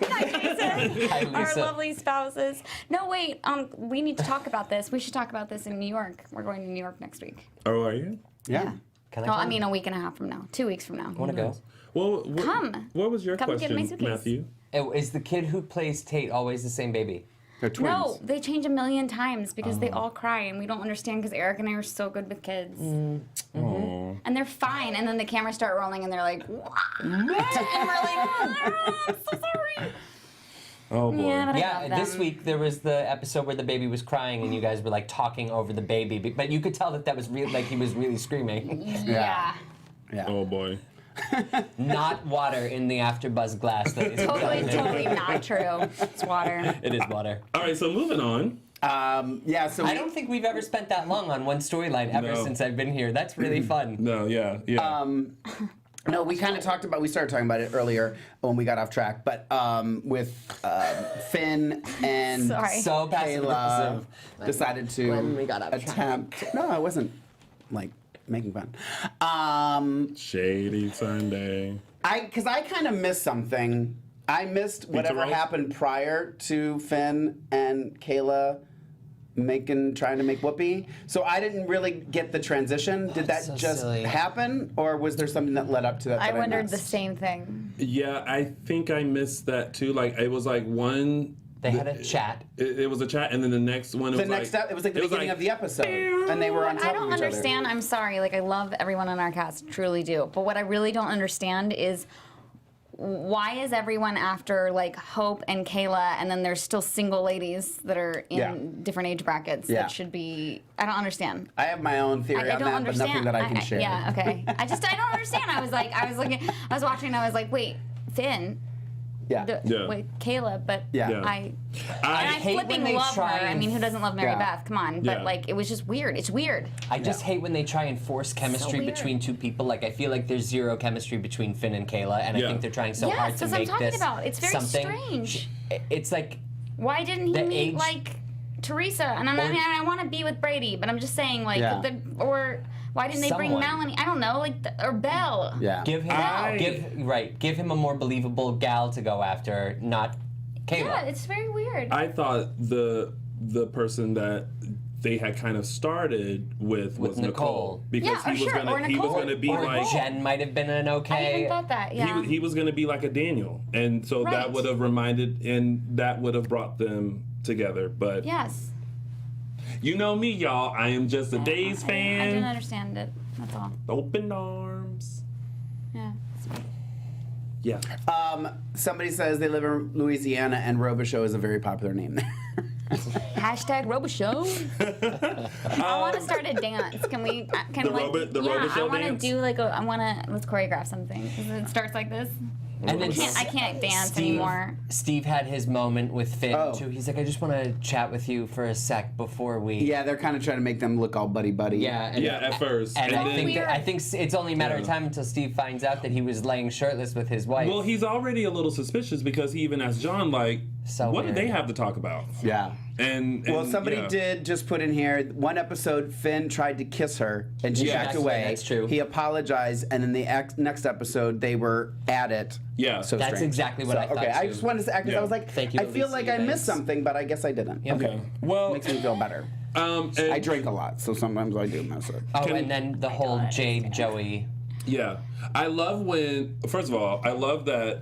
Hi, Jason. Hi, Our Lisa. lovely spouses. No, wait. We need to talk about this. We should talk about this in New York. We're going to New York next week. Oh, are you? Yeah. Can I Well, come? I mean, a week and a half from now. 2 weeks from now. I want to go. Well, Come. What was your Come get question, my suitcase. Matthew? Is the kid who plays Tate always the same baby? They're twins. No, they change a million times because they all cry, and we don't understand because Eric and I are so good with kids. Aw. And they're fine, and then the cameras start rolling, and they're like, what? And we're like, oh, I'm so sorry. Oh, boy. Yeah, but I Yeah, love them. this week there was the episode where the baby was crying and you guys were like talking over the baby, but you could tell that was real, like he was really screaming. Yeah. Yeah. Oh, boy. Not water in the AfterBuzz glass. That is Totally not true. It's water. It is water. All right, so moving on. Yeah, so I don't think we've ever spent that long on one storyline ever No. since I've been here. That's really fun. No, yeah. No, we kind of we started talking about it earlier when we got off track, but with Finn and Sorry. So passive Kayla aggressive. decided to When we got off track. attempt. No, I wasn't like making fun. Shady Sunday. Because I kind of missed something. I missed whatever rolls? happened prior to Finn and Kayla trying to make Whoopi. So I didn't really get the transition. Did that so just silly. happen, or was there something that led up to that? I that wondered the missed? same thing. Yeah, I think I missed that too. Like, it was like one. They had a chat. It was a chat, and then the next one. It The was next like, step, it was like the beginning of the episode, and they were on top I of don't each other. understand. I'm sorry. Like, I love everyone in our cast, truly do. But what I really don't understand is why is everyone after like Hope and Kayla, and then there's still single ladies that are in Yeah. different age brackets Yeah. that should be. I don't understand. I have my own theory I on don't that, understand. but nothing that I can share. Yeah, okay. I don't understand. I was watching, and I was like, wait, Finn. Yeah. Yeah. Wait, Kayla, but Yeah. Yeah. and I I hate when flipping they love her. try I and- mean, who doesn't love Mary Yeah. Beth? Come on, but Yeah. like, it was just weird. It's weird. I just hate when they try and force chemistry weird. between two people. Like, I feel like there's zero chemistry between Finn and Kayla, and Yeah. I think they're trying so Yes, hard to that's what I'm make talking this about. It's very something. strange. It's like, Why didn't he The meet age- like Teresa? And I mean, I want to be with Brady, but I'm just saying, like, Yeah. or why didn't they bring Someone. Melanie? I don't know, like, or Belle. Yeah. give him a more believable gal to go after, not Kayla. Yeah, it's very weird. I thought the person that they had kind of started with was Nicole. because Yeah, or he was sure, gonna or he was Nicole. gonna be or like Jen might have been an okay. I even thought that. Yeah. he was gonna be like a Daniel, and so that Right. would have reminded and that would have brought them together. But Yes. you know me, y'all. I am just a Days I fan. didn't understand it. That's all. Open arms. Yeah. Yeah. Somebody says they live in Louisiana, and Robichaux is a very popular name there. Hashtag Roboshow. I want to start a dance. Can we? Can The like? Robo I Show want to dance? do like let's choreograph something. 'Cause it starts like this. And then I can't dance anymore. Steve had his moment with Finn Oh. too. He's like, I just want to chat with you for a sec before we. Yeah, they're kind of trying to make them look all buddy-buddy. Yeah. And, Yeah, at first. And And I then- think Weird. it's only a matter of Yeah. time until Steve finds out that he was laying shirtless with his wife. Well, he's already a little suspicious because he even asked John, like, So what did weird. they have to talk about? Yeah. And Well, somebody yeah. did just put in here one episode. Finn tried to kiss her, and she Yeah. backed That's- away. that's true. He apologized, and in the next episode, they were at it. Yeah. So That's strange. exactly what I thought, Okay, I too. just wanted to say because Yeah. I was like, Thank you, I feel Alicia like I missed Eubanks. something, but I guess I didn't. Yep. Okay. Yeah. Well, Makes me feel better. and- I drink a lot, so sometimes I do mess up. Oh, and then the whole Jade Joey. Yeah, I love when. First of all, I love that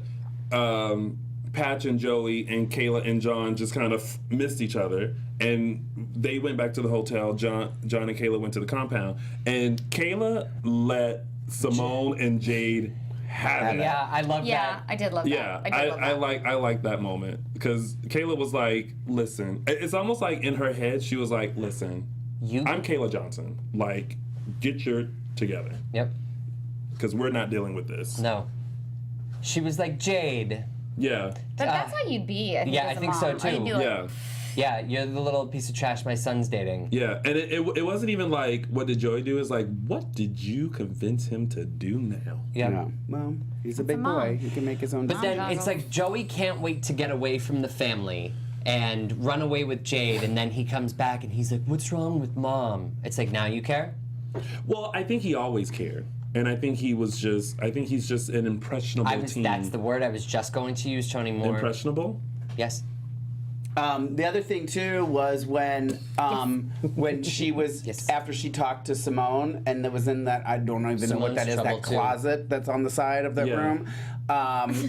Patch and Joey and Kayla and John just kind of missed each other, and they went back to the hotel. John and Kayla went to the compound, and Kayla let Simone and Jade have it. Yeah, I love Yeah, that. I did love that. Yeah, I did love that. I like that moment because Kayla was like, "Listen," it's almost like in her head she was like, "Listen, You. I'm Kayla Johnson. Like, get your together Yep. because we're not dealing with this." No. She was like, Jade. Yeah, But that's how you'd be. I think, yeah, as I a think so, mom. too. You'd be like, yeah. Yeah, you're the little piece of trash my son's dating. Yeah, and it wasn't even like, what did Joey do? It's like, what did you convince him to do now? Yep. Yeah. Well, he's a big mom. boy. He can make his own But decisions. then it's like Joey can't wait to get away from the family. and run away with Jade, and then he comes back and he's like, "What's wrong with Mom?" It's like, now you care? Well, I think he always cared. And I think he's just an impressionable teen. That's the word I was just going to use, Tony Moore. Impressionable? Yes. The other thing too was when she was after she talked to Simone and it was in that, I don't even know what that is, that closet that's on the side of the room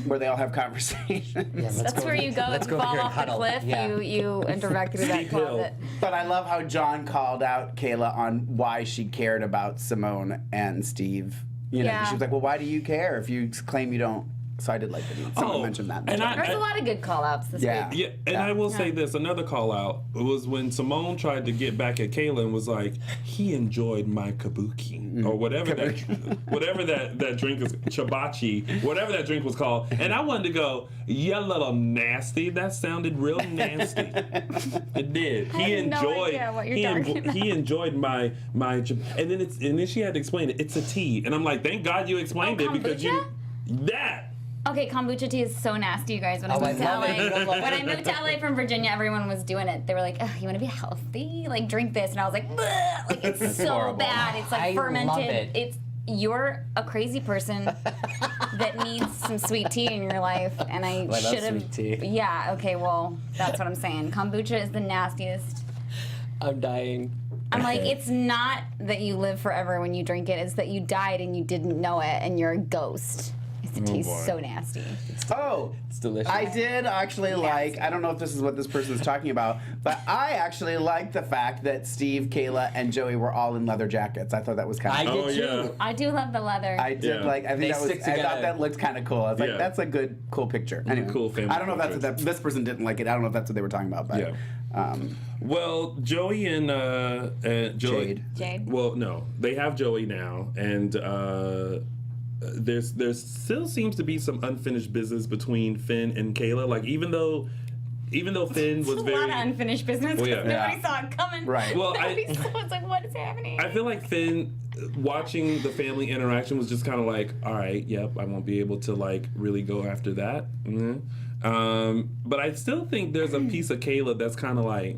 where they all have conversations. Yeah, That's where you go and fall off the cliff. Yeah. You enter through that closet. But I love how John called out Kayla on why she cared about Simone and Steve. You know, she was like, "Well, why do you care if you claim you don't?" So I did like that. Someone mentioned that. And There's a lot of good call-outs this week. Yeah, and I will say this, another call-out was when Simone tried to get back at Kayla and was like, he enjoyed my kabuki, or whatever that drink is, hibachi, whatever that drink was called. And I wanted to go, you little nasty. That sounded real nasty. It did. I have no idea what you're talking about. He enjoyed my, and then she had to explain it. It's a tea. And I'm like, thank God you explained it because kombucha? Okay, kombucha tea is so nasty, you guys. When I moved to LA from Virginia, everyone was doing it. They were like, "Oh, you want to be healthy? Like, drink this." And I was like, "Bleh!" Like, it's so horrible. bad. It's like fermented. You're a crazy person that needs some sweet tea in your life, and I should have. Sweet tea. Yeah. Okay. Well, that's what I'm saying. Kombucha is the nastiest. I'm dying. I'm like, it's not that you live forever when you drink it. It's that you died and you didn't know it, and you're a ghost. It tastes so nasty. It's delicious. I did actually like, I don't know if this is what this person is talking about, but I actually liked the fact that Steve, Kayla, and Joey were all in leather jackets. I thought that was kind of cool. cool. I did too. Yeah. I do love the leather. I did like, I think I thought that looked kind of cool. I was like, that's a good, cool picture. Anyway, Cool family I don't know if that's what this person didn't like it. I don't know if that's what they were talking about, but. Well, Joey and Jade. Well, no, they have Joey now, and there's still seems to be some unfinished business between Finn and Kayla. Like even though Finn was a very lot of unfinished business. Well, yeah. Nobody saw it coming. Right. Well, Nobody saw it. It's like, what is happening? I feel like Finn watching the family interaction was just kind of like, all right, yep, I won't be able to like really go after that. Mm-hmm. But I still think there's a piece of Kayla that's kind of like,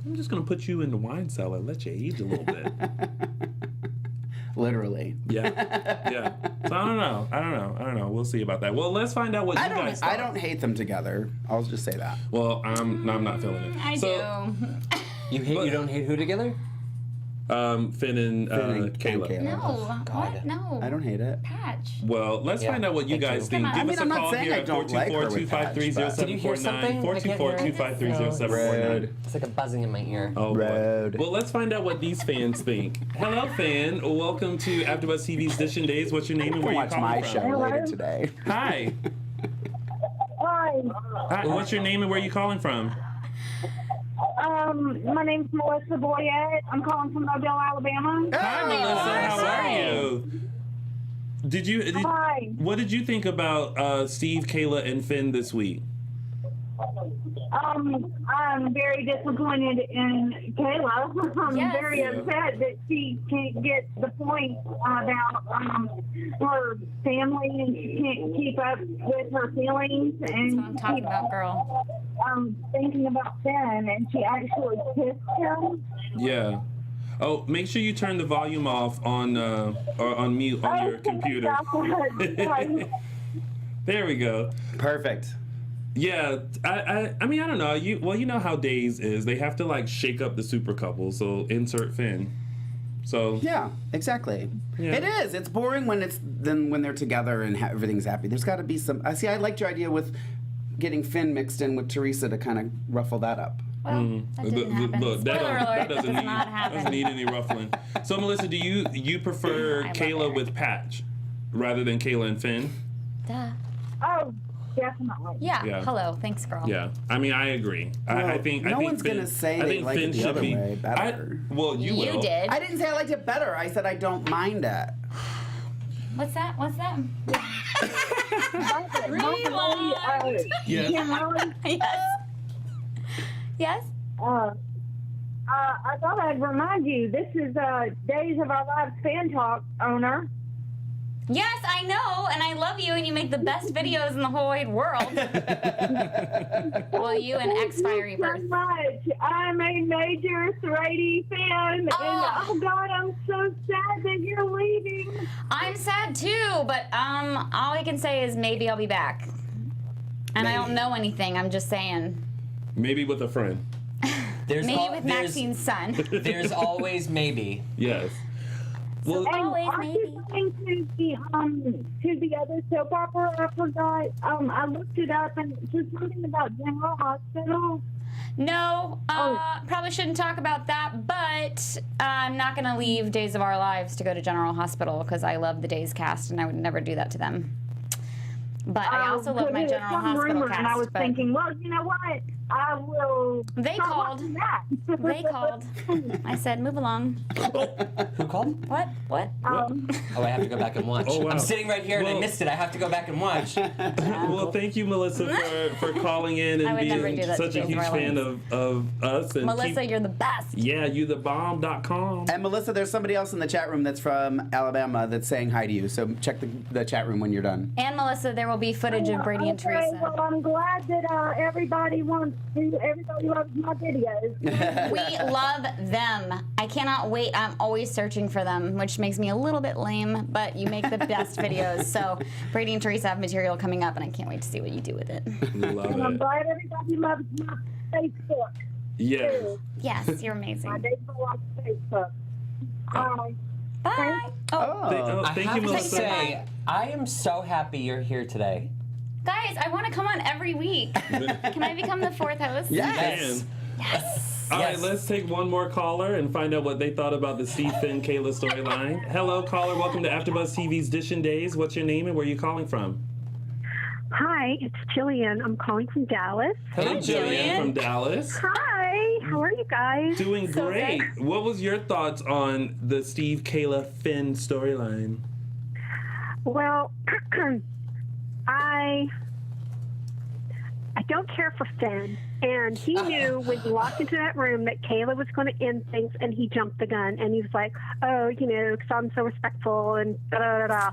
I'm just gonna put you in the wine cellar, let you age a little bit. Literally. Yeah. So I don't know. We'll see about that. Well, let's find out what you guys thought. I don't hate them together. I'll just say that. Well, I'm not feeling it. I do. You don't hate who together? Finn and Kayla. No. God. What? No. I don't hate it. Patch. Well, let's find out what you guys think. Come on. Give us I'm a not call saying here I at don't like her with Patch, but- Did you hear 424-253-0749. something? 424-253-0749. It's like a buzzing in my ear. Oh, Road. boy. Well, let's find out what these fans think. Hello, fan. Welcome to AfterBuzz TV's Dishin Days. What's your name and where you Watch calling my from? show later today. Hi. Hi. Hi. What's your name and where you calling from? My name's Melissa Boyette. I'm calling from Mobile, Alabama. Hi, Melissa. How are you? Hi. What did you think about Steve, Kayla, and Finn this week? I'm very disappointed in Kayla. I'm Yes. very upset that she can't get the point about her family and she can't keep up with her feelings and That's what I'm talking about, girl. thinking about Finn, and she actually kissed him. Yeah. Oh, make sure you turn the volume off on or on mute on your computer. There we go. Perfect. Yeah, I mean I don't know. You know how Days is. They have to like shake up the super couple. So insert Finn. So Yeah, exactly. Yeah. It is. It's boring when they're together and everything's happy. There's got to be some. I see. I liked your idea with getting Finn mixed in with Teresa to kind of ruffle that up. Well, that didn't happen. Look, that Spoiler alert, doesn't does not happen. need any ruffling. So Melissa, do you prefer I love Kayla her. with Patch rather than Kayla and Finn? Duh. Oh, definitely. Yeah. Yeah. Hello. Thanks, girl. Yeah, I mean I agree. I think no I think one's Finn, gonna say I they think like Finn it the should other be. way better. Well, you will. did. I didn't say I liked it better. I said I don't mind it. What's that? Rewind. Yes. Yes. Yes. I thought I'd remind you, this is Days of Our Lives Fan Talk owner. Yes, I know, and I love you, and you make the best videos in the whole wide world. Well, you and X-Fiery Thank you so much. I'm a major Theresa fan, and oh God, I'm so sad that you're leaving. I'm sad too, but all I can say is maybe I'll be back. And I don't know anything. I'm just saying. Maybe with a friend. Maybe with Maxine's son. There's always maybe. Yes. Well, always Are maybe. you going to the other soap opera? I forgot. I looked it up, and there's something about General Hospital. No, probably shouldn't talk about that, but I'm not going to leave Days of Our Lives to go to General Hospital because I love the Days cast, and I would never do that to them. But I also love my General Hospital cast. And I was thinking, well, you know what? I will. They called. They called. I said, move along. Who called? What? Oh, I have to go back and watch. Oh, wow. I'm sitting right here and I missed it. I have to go back and watch. Well, thank you, Melissa, for calling in and being such a huge fan of us. And Melissa, you're the best. Yeah, you the bomb.com. And Melissa, there's somebody else in the chat room that's from Alabama that's saying hi to you. So check the chat room when you're done. And Melissa, there will be footage of Brady and Theresa. Well, I'm glad that everybody loves my videos. We love them. I cannot wait. I'm always searching for them, which makes me a little bit lame, but you make the best videos. So Brady and Theresa have material coming up, and I can't wait to see what you do with it. Love And I'm it. glad everybody loves my Facebook. Yes. Yes, you're My amazing. Days of Our Lives Facebook. Bye. Oh, Thank I you, have to Melissa. say, I am so happy you're here today. guys, I want to come on every week. Can I become the fourth host? Yes. Yes. All right, Yes. let's take one more caller and find out what they thought about the Steve Finn Kayla storyline. Hello, caller. Welcome to AfterBuzz TV's Dishin Days. What's your name and where are you calling from? Hi, it's Jillian. I'm calling from Dallas. Hey, Hi, Jillian. from Dallas. Hi, how are you guys? Doing So great. good. What was your thoughts on the Steve Kayla Finn storyline? Well, I don't care for Finn, and he knew when he walked into that room that Kayla was going to end things, and he jumped the gun, and he was like, oh, because I'm so respectful, and da-da-da-da.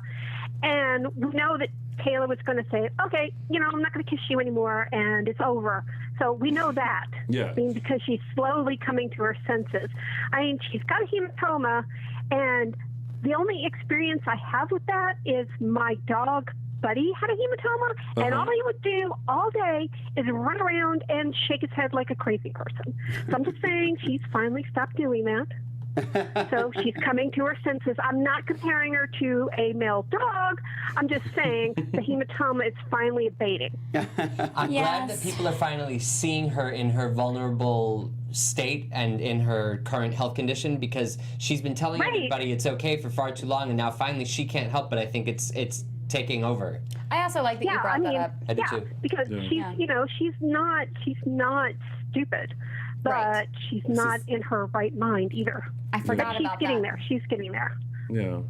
And we know that Kayla was going to say, okay, I'm not going to kiss you anymore, and it's over. So we know that. Yeah. I mean, because she's slowly coming to her senses. I mean, she's got a hematoma, and the only experience I have with that is my dog Buddy had a hematoma, and all he would do all day is run around and shake his head like a crazy person. So I'm just saying she's finally stopped doing that. So she's coming to her senses. I'm not comparing her to a male dog. I'm just saying the hematoma is finally abating. I'm glad that people are finally seeing her in her vulnerable state and in her current health condition, because she's been telling everybody it's okay for far too long, and now finally she can't help it. I think it's taking over. I also like that you brought that up. I do too. Because she's not stupid, but she's not in her right mind either. I forgot But about she's getting that. there. She's getting there. Yeah.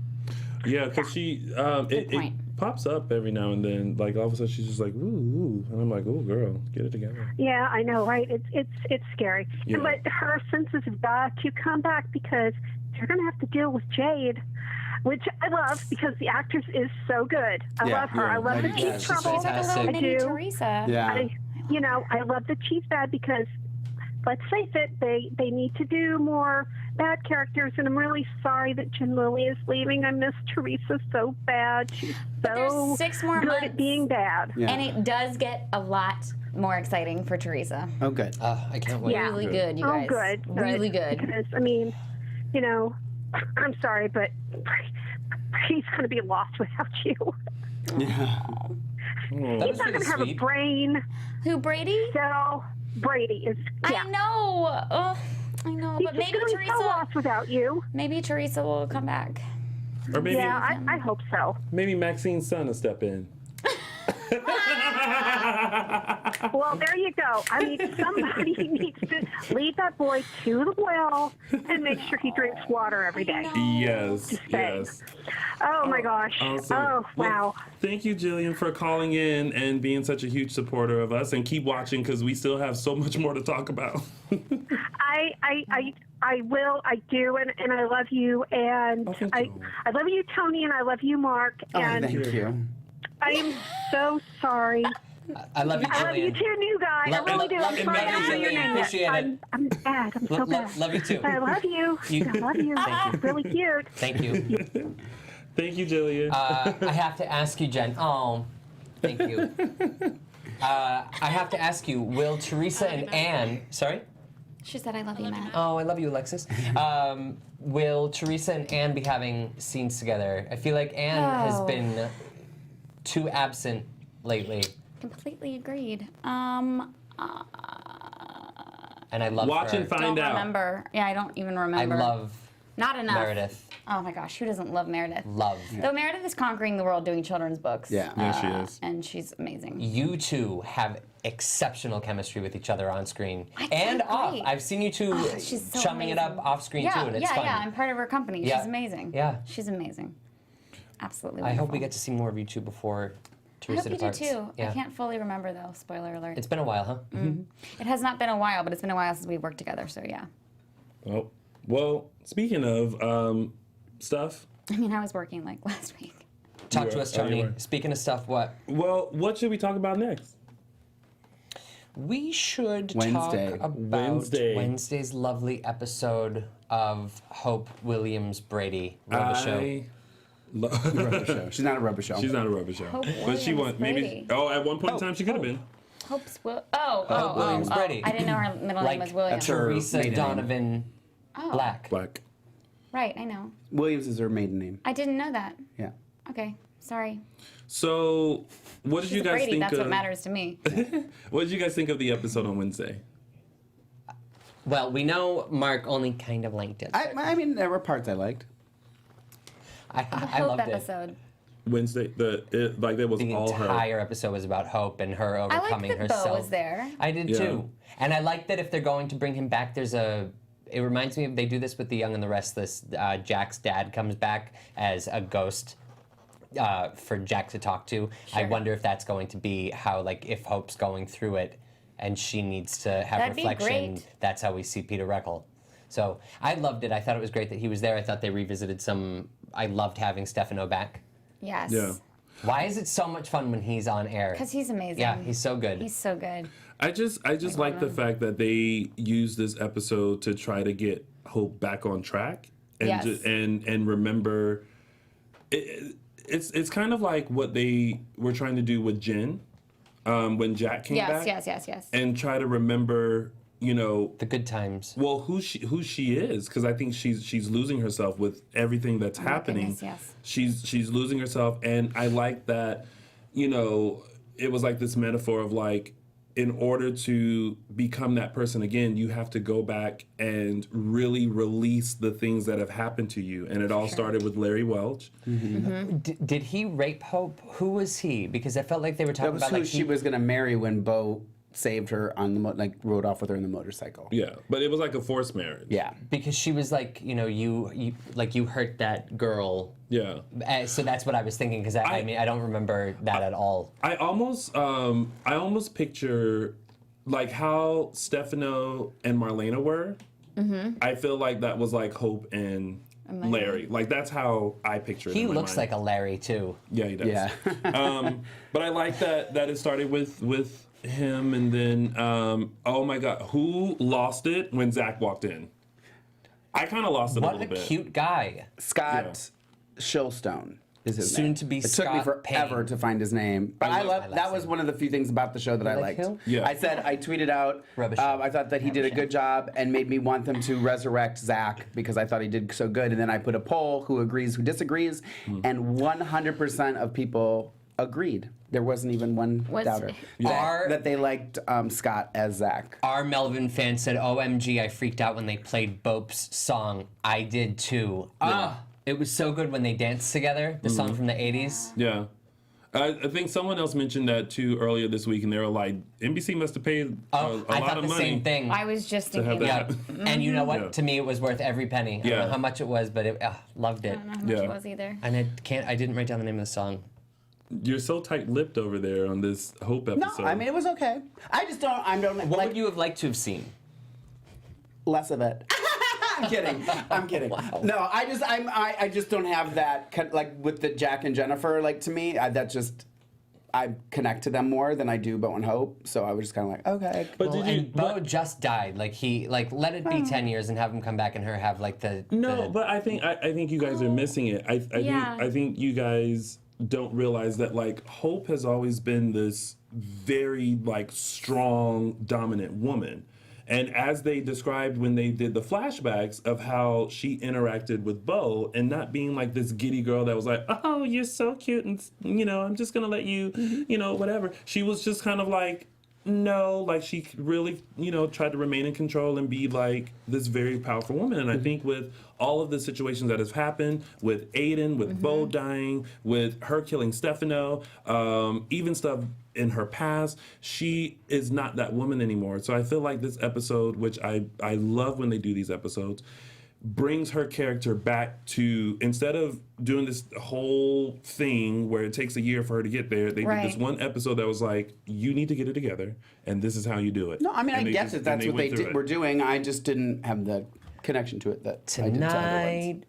Yeah, because she, it pops up every now and then. Like, all of a sudden, she's just like, ooh, ooh. And I'm like, oh, girl, get it together. Yeah, I know, right? It's scary. Yeah. But her senses have got to come back, because they're going to have to deal with Jade, which I love because the actress is so good. I love her. I love that she's trouble. I do. Teresa. Yeah. I love that she's bad, because let's face it, they need to do more bad characters, and I'm really sorry that Jen Lilley is leaving. I miss Teresa so bad. She's But so there's 6 more good months, at being bad. Yeah. and it does get a lot more exciting for Teresa. Oh, good. I can't wait. Yeah. Really good, you guys. Oh, good. Really good. Because, I mean, I'm sorry, but he's going to be lost without you. Yeah. That He's was not really going to have a sweet. brain. Who, Brady? So, Brady is, yeah. I know. Oh, I know. He's But just maybe going to be so Teresa. lost without you. Maybe Teresa will come back. Or maybe, Yeah, I hope so. maybe Maxine's son will step in. Well, there you go. I mean, somebody needs to lead that boy to the well and make sure he drinks water every day. Yes, Just saying. yes. Oh my gosh. Awesome. Oh, wow. Well, thank you, Jillian, for calling in and being such a huge supporter of us. And keep watching because we still have so much more to talk about. I will. I do, and I love you, and thank you. I love you, Tony, and I love you, Mark. And Thank you. I am so sorry. I love you, Jillian. I love you too, new guy. I really do. I'm sorry I don't know your name yet. Appreciate it. I'm bad. I'm so bad. Love you too. I love you. I love you. Thank you. Really cute. Thank you. Thank you, Jillian. I have to ask you, Jen. Oh, thank you. I have to ask you, will Theresa and Anne... Sorry? She said, I love you, Matt. Oh, I love you, Alexis. Will Theresa and Anne be having scenes together? I feel like Anne has been too absent lately. Completely agreed. And I love Watch her. and find Don't out. remember. Yeah, I don't even I remember. love Not enough. Meredith. Oh my gosh, who doesn't love Meredith? Love. Though Meredith is conquering the world doing children's books. Yeah. Yeah, she is. And she's amazing. You two have exceptional chemistry with each other on screen and can't off. wait. I've seen you two She's so chumming it up amazing. off screen Yeah, too, and it's fun. yeah, I'm part of her company. Yeah. She's amazing. Yeah. She's amazing. Absolutely I wonderful. hope we get to see more of you two before I Theresa hope you do departs. too. Yeah. I can't fully remember though, spoiler alert. It's been a while, huh? It has not been a while, but it's been a while since we've worked together, so yeah. Oh, well, speaking of stuff, I mean, I was working like last week. Talk You to were- us, oh, you Tony. were. Speaking of stuff, what? well, what should we talk about next? We should Wednesday. talk about Wednesday. Wednesday's lovely episode of Hope Williams Brady Rubber Show. Rubber show. She's not a rubber show. She's not a rubber show. Hope But she Williams won. Maybe. Brady. Oh, at one point in time, she could have Hope. been. Hope's Will. Williams Oh. Brady. I didn't know her middle Like name was William. that's her- Theresa maiden name. Donovan Oh. Black. Black. Right, I know. Williams is her maiden name. I didn't know that. Yeah. Okay, sorry. So, what did She's you a guys Brady, think that's of? what matters to me. What did you guys think of the episode on Wednesday? Well, we know Mark only kind of liked it. I mean, there were parts I liked. I Hope loved it. episode. Wednesday, like that was The all her. entire episode was about Hope and her I overcoming liked that herself. Bo was there. I did Yeah. too. And I like that if they're going to bring him back, it reminds me of, they do this with The Young and the Restless. Jack's dad comes back as a ghost for Jack to talk to. I Sure. wonder if that's going to be how, like, if Hope's going through it and she needs to have That'd be reflection, great. that's how we see Peter Reckle. So I loved it. I thought it was great that he was there. I thought they revisited I loved having Stefano back. Yes. Yeah. Why is it so much fun when he's on air? Because he's amazing. Yeah, he's so good. He's so good. I just like the fact that they used this episode to try to get Hope back on track and Yes. and remember. It's kind of like what they were trying to do with Jen when Jack came back. Yes. And try to remember, The good times. well, who she is, because I think she's losing herself with everything that's happening. goodness, yes. She's losing herself, and I like that. It was like this metaphor of like, in order to become that person again, you have to go back and really release the things that have happened to you. And it all started with Larry Welch. Did he rape Hope? Who was he? Because I felt like they were That talking was about who like she was going to marry when Bo saved her on the rode off with her in the motorcycle. Yeah, but it was like a forced marriage. Yeah. because she was like, you hurt that girl. Yeah. So that's what I was thinking, because I mean I don't remember that at all. I almost picture like how Stefano and Marlena were. Mm-hmm. I feel like that was like Hope and Larry. Like that's how I picture it. He in my looks mind. like a Larry too. Yeah, he does. Yeah. But I like that it started with him, and then oh my God, who lost it when Zach walked in? I kind of lost it a What little a bit. cute guy. Scott Shillstone is his Soon name. to be It took me Scott forever Paine. to find his name, but I love that was one of the few things about the show that I like liked. him? Yeah. I tweeted out. Rubbish. I thought that he did a good job and made me want them to resurrect Zach because I thought he did so good. And then I put a poll: who agrees, who disagrees, and 100% of people agreed. There wasn't even one doubter that they liked Scott as Zach. Our Melvin fan said, "OMG, I freaked out when they played Bope's song. I did too. It was so good when they danced together. The song from the '80s. Yeah. I think someone else mentioned that too earlier this week, and they were like, NBC must have paid a I lot thought of the money. same thing. I was just To have thinking that. that. And you know what? Yeah. To me, it was worth every penny. I don't Yeah. know how much it was, but loved I it. don't know how much Yeah. it was either. And I didn't write down the name of the song. You're so tight-lipped over there on this Hope No, episode. I mean it was okay. I just don't. I don't What like would you have liked to have seen? less of it. I'm kidding. I'm kidding. Wow. No, I just don't have that like with the Jack and Jennifer. Like to me, I connect to them more than I do Bo and Hope. So I was just kind of like, okay. But Well, did you? and Bo just died. Like let it be 10 years and have him come back and her have like the No, the- but I think you guys are missing it. Yeah. I think you guys don't realize that like Hope has always been this very like strong, dominant woman. And as they described when they did the flashbacks of how she interacted with Bo and not being like this giddy girl that was like, oh, you're so cute and, I'm just going to let you, whatever. She was just kind of like, no, like she really, tried to remain in control and be like this very powerful woman. And I think with all of the situations that have happened with Aiden, with Bo dying, with her killing Stefano, even stuff in her past, she is not that woman anymore. So I feel like this episode, which I love when they do these episodes, brings her character back to, instead of doing this whole thing where it takes a year for her to get there, they did this one episode that was like, you need to get it together, and this is how you do it. No, I mean And I they guess just- that that's and what they went through were it. doing. I just didn't have the connection to it that I did to other ones. Tonight,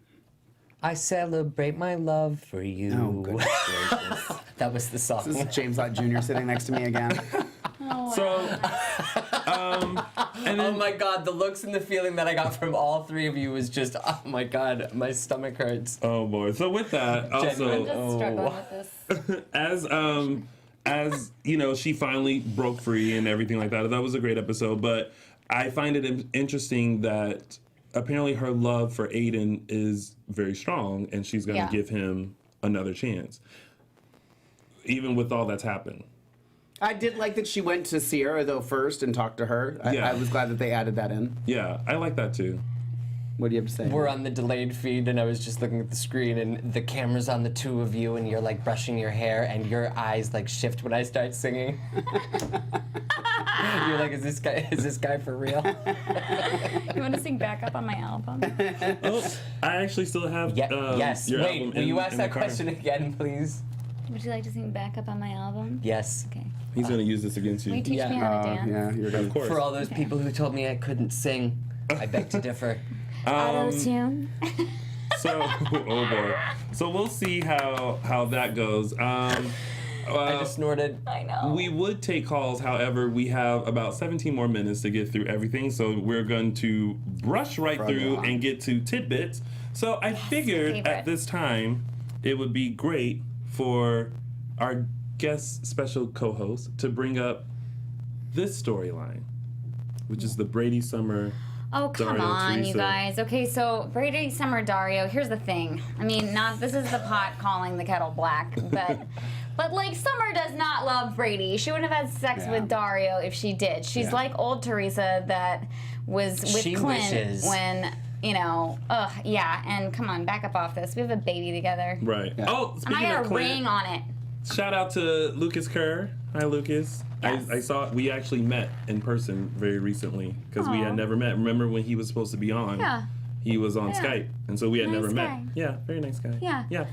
I celebrate my love for you. Oh, goodness gracious. That was the song. This is James Lott Jr. sitting next to me again. So, and Oh then, my god, the looks and the feeling that I got from all three of you was just, oh my god, my stomach hurts. oh boy. So with that, I'm also, just struggling with this. as she finally broke free and everything like that. That was a great episode, but I find it interesting that apparently her love for Aiden is very strong, and she's going to give him another chance, even with all that's happened. I did like that she went to Sierra though first and talked to her. Yeah. I was glad that they added that in. Yeah, I like that too. What do you have to say? We're on the delayed feed, and I was just looking at the screen, and the camera's on the two of you, and you're like brushing your hair, and your eyes like shift when I start singing. You're like, is this guy for real? You want to sing back up on my album? Oh, I actually still have Yes. your Wait, album will you in ask the that car. question again, please? Would you like to sing back up on my album? Yes. Okay. He's going to use this against Will you you. teach me how to dance? Yeah, you're Of good. course. For all those people who told me I couldn't sing, I beg to differ. Auto-tune? So, oh boy. So we'll see how that goes. I just snorted. I know. We would take calls, however, we have about 17 more minutes to get through everything, so we're going to brush right through on. and get to tidbits. So I figured favorite. at this time it would be great for our guest special co-host to bring up this storyline, which is the Brady Summer. Oh, come Dario, on, you Theresa. guys. Okay, so Brady, Summer, Dario, here's the thing. I mean, this is the pot calling the kettle black, but like, Summer does not love Brady. She wouldn't have had sex with Dario if she did. She's like old Teresa that was with She Clint wishes. when, and come on, back up off this. We have a baby together. Right. Oh, And speaking I got of a Clint, ring on it. shout out to Lucas Kerr. Hi, Lucas. Yes. I saw we actually met in person very recently because we had never met. Remember when he was supposed to be on? Yeah. He was on Skype, and so we had never Nice met. guy. Yeah, very nice guy. Yeah. Yeah.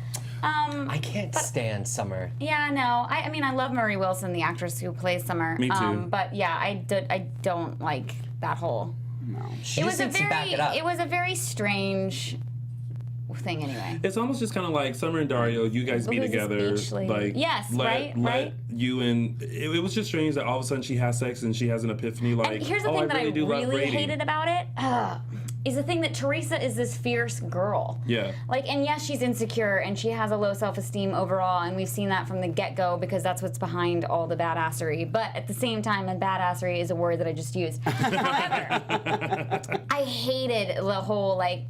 I can't stand Summer. Yeah, no. I mean, I love Marie Wilson, the actress who plays Summer. Me too. But yeah, I don't like that whole. She It just was a needs to back very, it up. it was a very strange thing anyway. It's almost just kind of like Summer and Dario. You guys be Lucas together, Beach lady. like Yes, let right. you and it was just strange that all of a sudden she has sex and she has an epiphany. Like, And here's the oh, thing I that really do love really Brady. hated about it. Is the thing that Teresa is this fierce girl. Yeah. Like, and yes, she's insecure and she has a low self-esteem overall, and we've seen that from the get-go because that's what's behind all the badassery. But at the same time, and badassery is a word that I just used. However, I hated the whole like,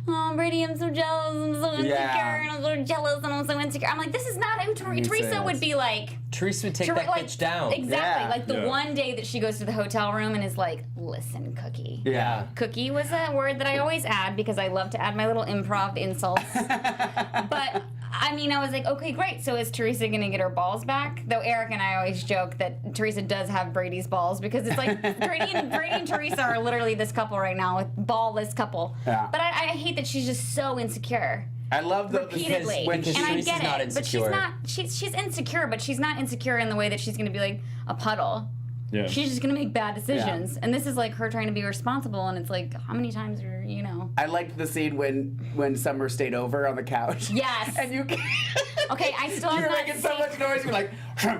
oh, Brady, I'm so jealous, I'm so insecure, and I'm so jealous, and I'm so insecure. I'm like, this is not who Teresa would be like. Teresa would take that bitch down. Exactly. Yeah. Like the Yeah. one day that she goes to the hotel room and is like, listen, Cookie. Yeah. Cookie was a word that I always add because I love to add my little improv insults. But I I mean, I was like, okay, great. So is Theresa going to get her balls back? Though Eric and I always joke that Theresa does have Brady's balls because it's like Brady and Theresa are literally this couple right now, with ball-less couple. Yeah. But I hate that she's just so insecure. I love the Repeatedly. because and I Theresa's get not it, but she's insecure. not. She's insecure, but she's not insecure in the way that she's going to be like a puddle. Yeah. She's just going to make bad decisions, and this is like her trying to be responsible. And it's like, how many times are you know? I liked the scene when Summer stayed over on the couch. Yes. And you. Okay, I still have You're not making so seen- much noise. You're like.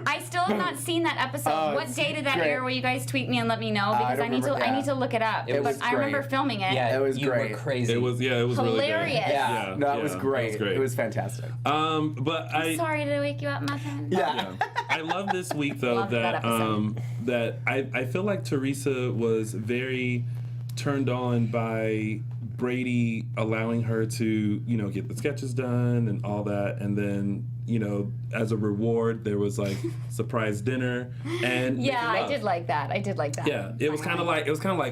I still have not seen that episode. Oh, What it's day did that great. air? Will you guys tweet me and let me know because don't I need to. remember- I need to look it up. It was but I remember great. filming it. Yeah, It was you great. were crazy. It was really good. Hilarious. Yeah. No, it was yeah, great. It was great. It was fantastic. But I'm sorry to wake you up, Muffin. Yeah. I love this week though Loved that episode. that I feel like Theresa was very turned on by Brady allowing her to get the sketches done and all that, and then as a reward there was like surprise dinner and Yeah, making I love. did like that. I did like that. Yeah, it was kind of like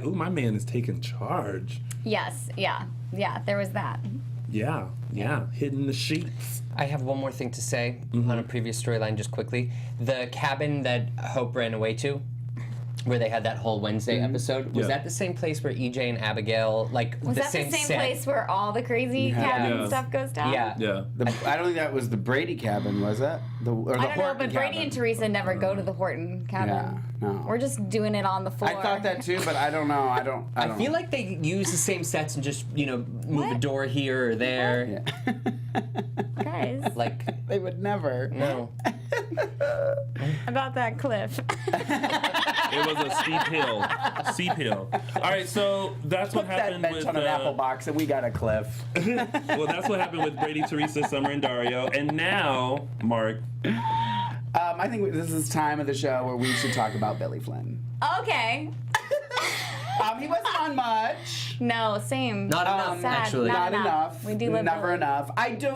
ooh, my man is taking charge. Yes. Yeah. Yeah. There was that. Yeah, hitting the sheets. I have one more thing to say on a previous storyline, just quickly. The cabin that Hope ran away to, where they had that whole Wednesday episode, was Yeah. that the same place where EJ and Abigail, like, Was the that same the same set? place where all the crazy cabin Yeah. stuff goes down? Yeah. Yeah. I don't think that was the Brady cabin, was it? Or the I don't know, Horton but Brady cabin. and Teresa never go to the Horton cabin. Yeah, no. We're just doing it on the floor. I thought that too, but I don't know. I don't I feel like they use the same sets and just, move a door here or there. Guys, Like, They would never. no. about that cliff. It was a steep hill. All right, so that's what Put that happened bench with on an apple box and we got a cliff. well, that's what happened with Brady, Theresa, Summer, and Dario. And now, Mark. I think this is time of the show where we should talk about Billy Flynn. Okay. He wasn't on much. No, same. Not enough, Sad. actually. Not enough. We do love Never Billy. enough. I do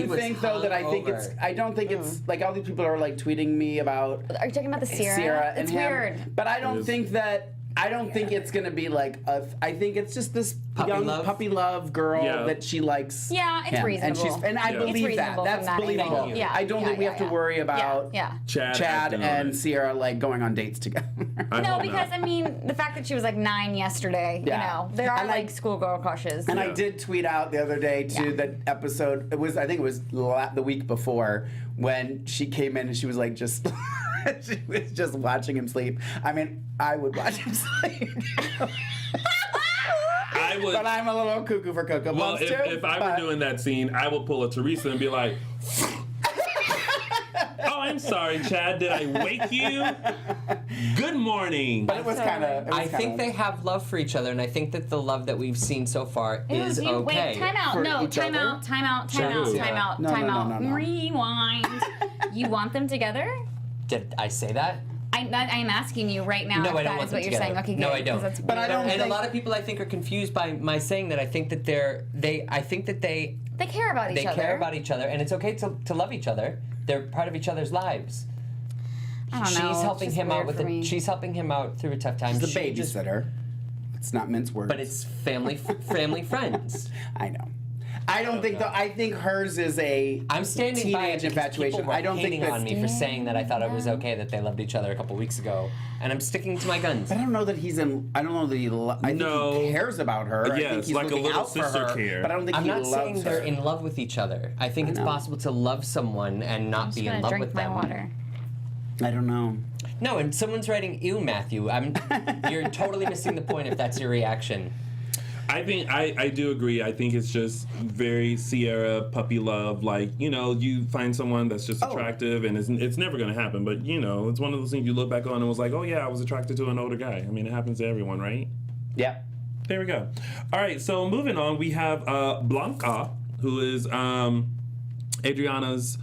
was think though that I think hungover. it's. I don't think it's like all these people are like tweeting me about Are you talking about the Sierra? Sierra and It's him. weird. But I don't is. think that. I don't think it's gonna be like a. I think it's just this Puppy young love? puppy love girl Yeah. that she likes. Yeah, it's him. reasonable. And I Yeah. believe It's that. reasonable That's from that believable. angle. Yeah, I don't think we yeah, have to yeah. worry about Yeah. Chad Chad acting on and it. Sierra like going on dates together. I No, hope because not. I mean, the fact that she was like 9 yesterday, Yeah. there are And I- like schoolgirl crushes. And Yeah. I did tweet out the other day too Yeah. that episode. I think it was the week before when she came in and she was like just she was just watching him sleep. I mean, I would watch him sleep. I would. But I'm a little cuckoo for Cocoa Well, Puffs too. if I were doing that scene, I would pull a Teresa and be like, "Oh, I'm sorry, Chad. Did I wake you? Good morning." But it was kind of. I think they have love for each other, and I think that the love that we've seen so far is okay. Wait, time out. For No, each time other? out, time out, Sure. time out, Yeah. time out, No, time no, out. no, no, no. Rewind. You want them together? Did I say that? I'm asking you right now No, if I don't that want is them what you're together. saying. Okay, good. No, I don't. 'cause that's But I weird. don't And a think- lot of people, I think, are confused by my saying that. I think that I think that they They care about each other. care about each other, and it's okay to love each other. They're part of each other's lives. I don't know. She's it's helping just him out weird with for me. she's helping him out through a tough time. the She just- babysitter. It's not mince words. but it's family friends. I know. I don't think though. I think hers is a. I'm standing by it teenage because infatuation. people were I don't think hating that's. on me for saying that I thought it was okay that they loved each other a couple weeks ago, and I'm sticking to my guns. I don't know that he's in. I don't know that he. I think No. he cares about her. I think Yes, he's like a looking little out for sister her, care. But I don't think I'm he not loves saying they're her. in love with each other. I think it's know. possible to love someone and not I'm be just in gonna love drink with my them. water. I don't know. No, and someone's writing, "Ew, Matthew." You're totally missing the point if that's your reaction. I think I do agree. I think it's just very Sierra puppy love. Like, you find someone that's just attractive, and it's never going to happen. But, it's one of those things you look back on and was like, oh, yeah, I was attracted to an older guy. I mean, it happens to everyone, right? Yeah. There we go. All right, so moving on, we have Blanca, who is Adriana's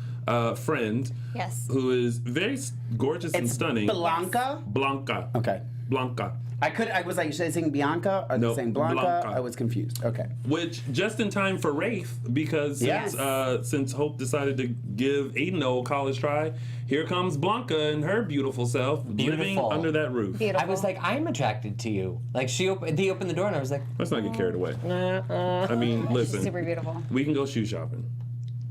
friend, Yes. who is very gorgeous and It's stunning. Blanca. Blanca. Okay. Blanca. I was like, should I sing Bianca or No, saying Blanca? Blanca. I was confused. Okay. Which just in time for Wraith, because Yes. since Hope decided to give Aiden a old college try, here comes Blanca and her beautiful self living Beautiful. under that roof. Beautiful. I was like, I'm attracted to you. Like he opened the door, and I was like, Let's not get carried away. I mean, She's listen, super beautiful. we can go shoe shopping.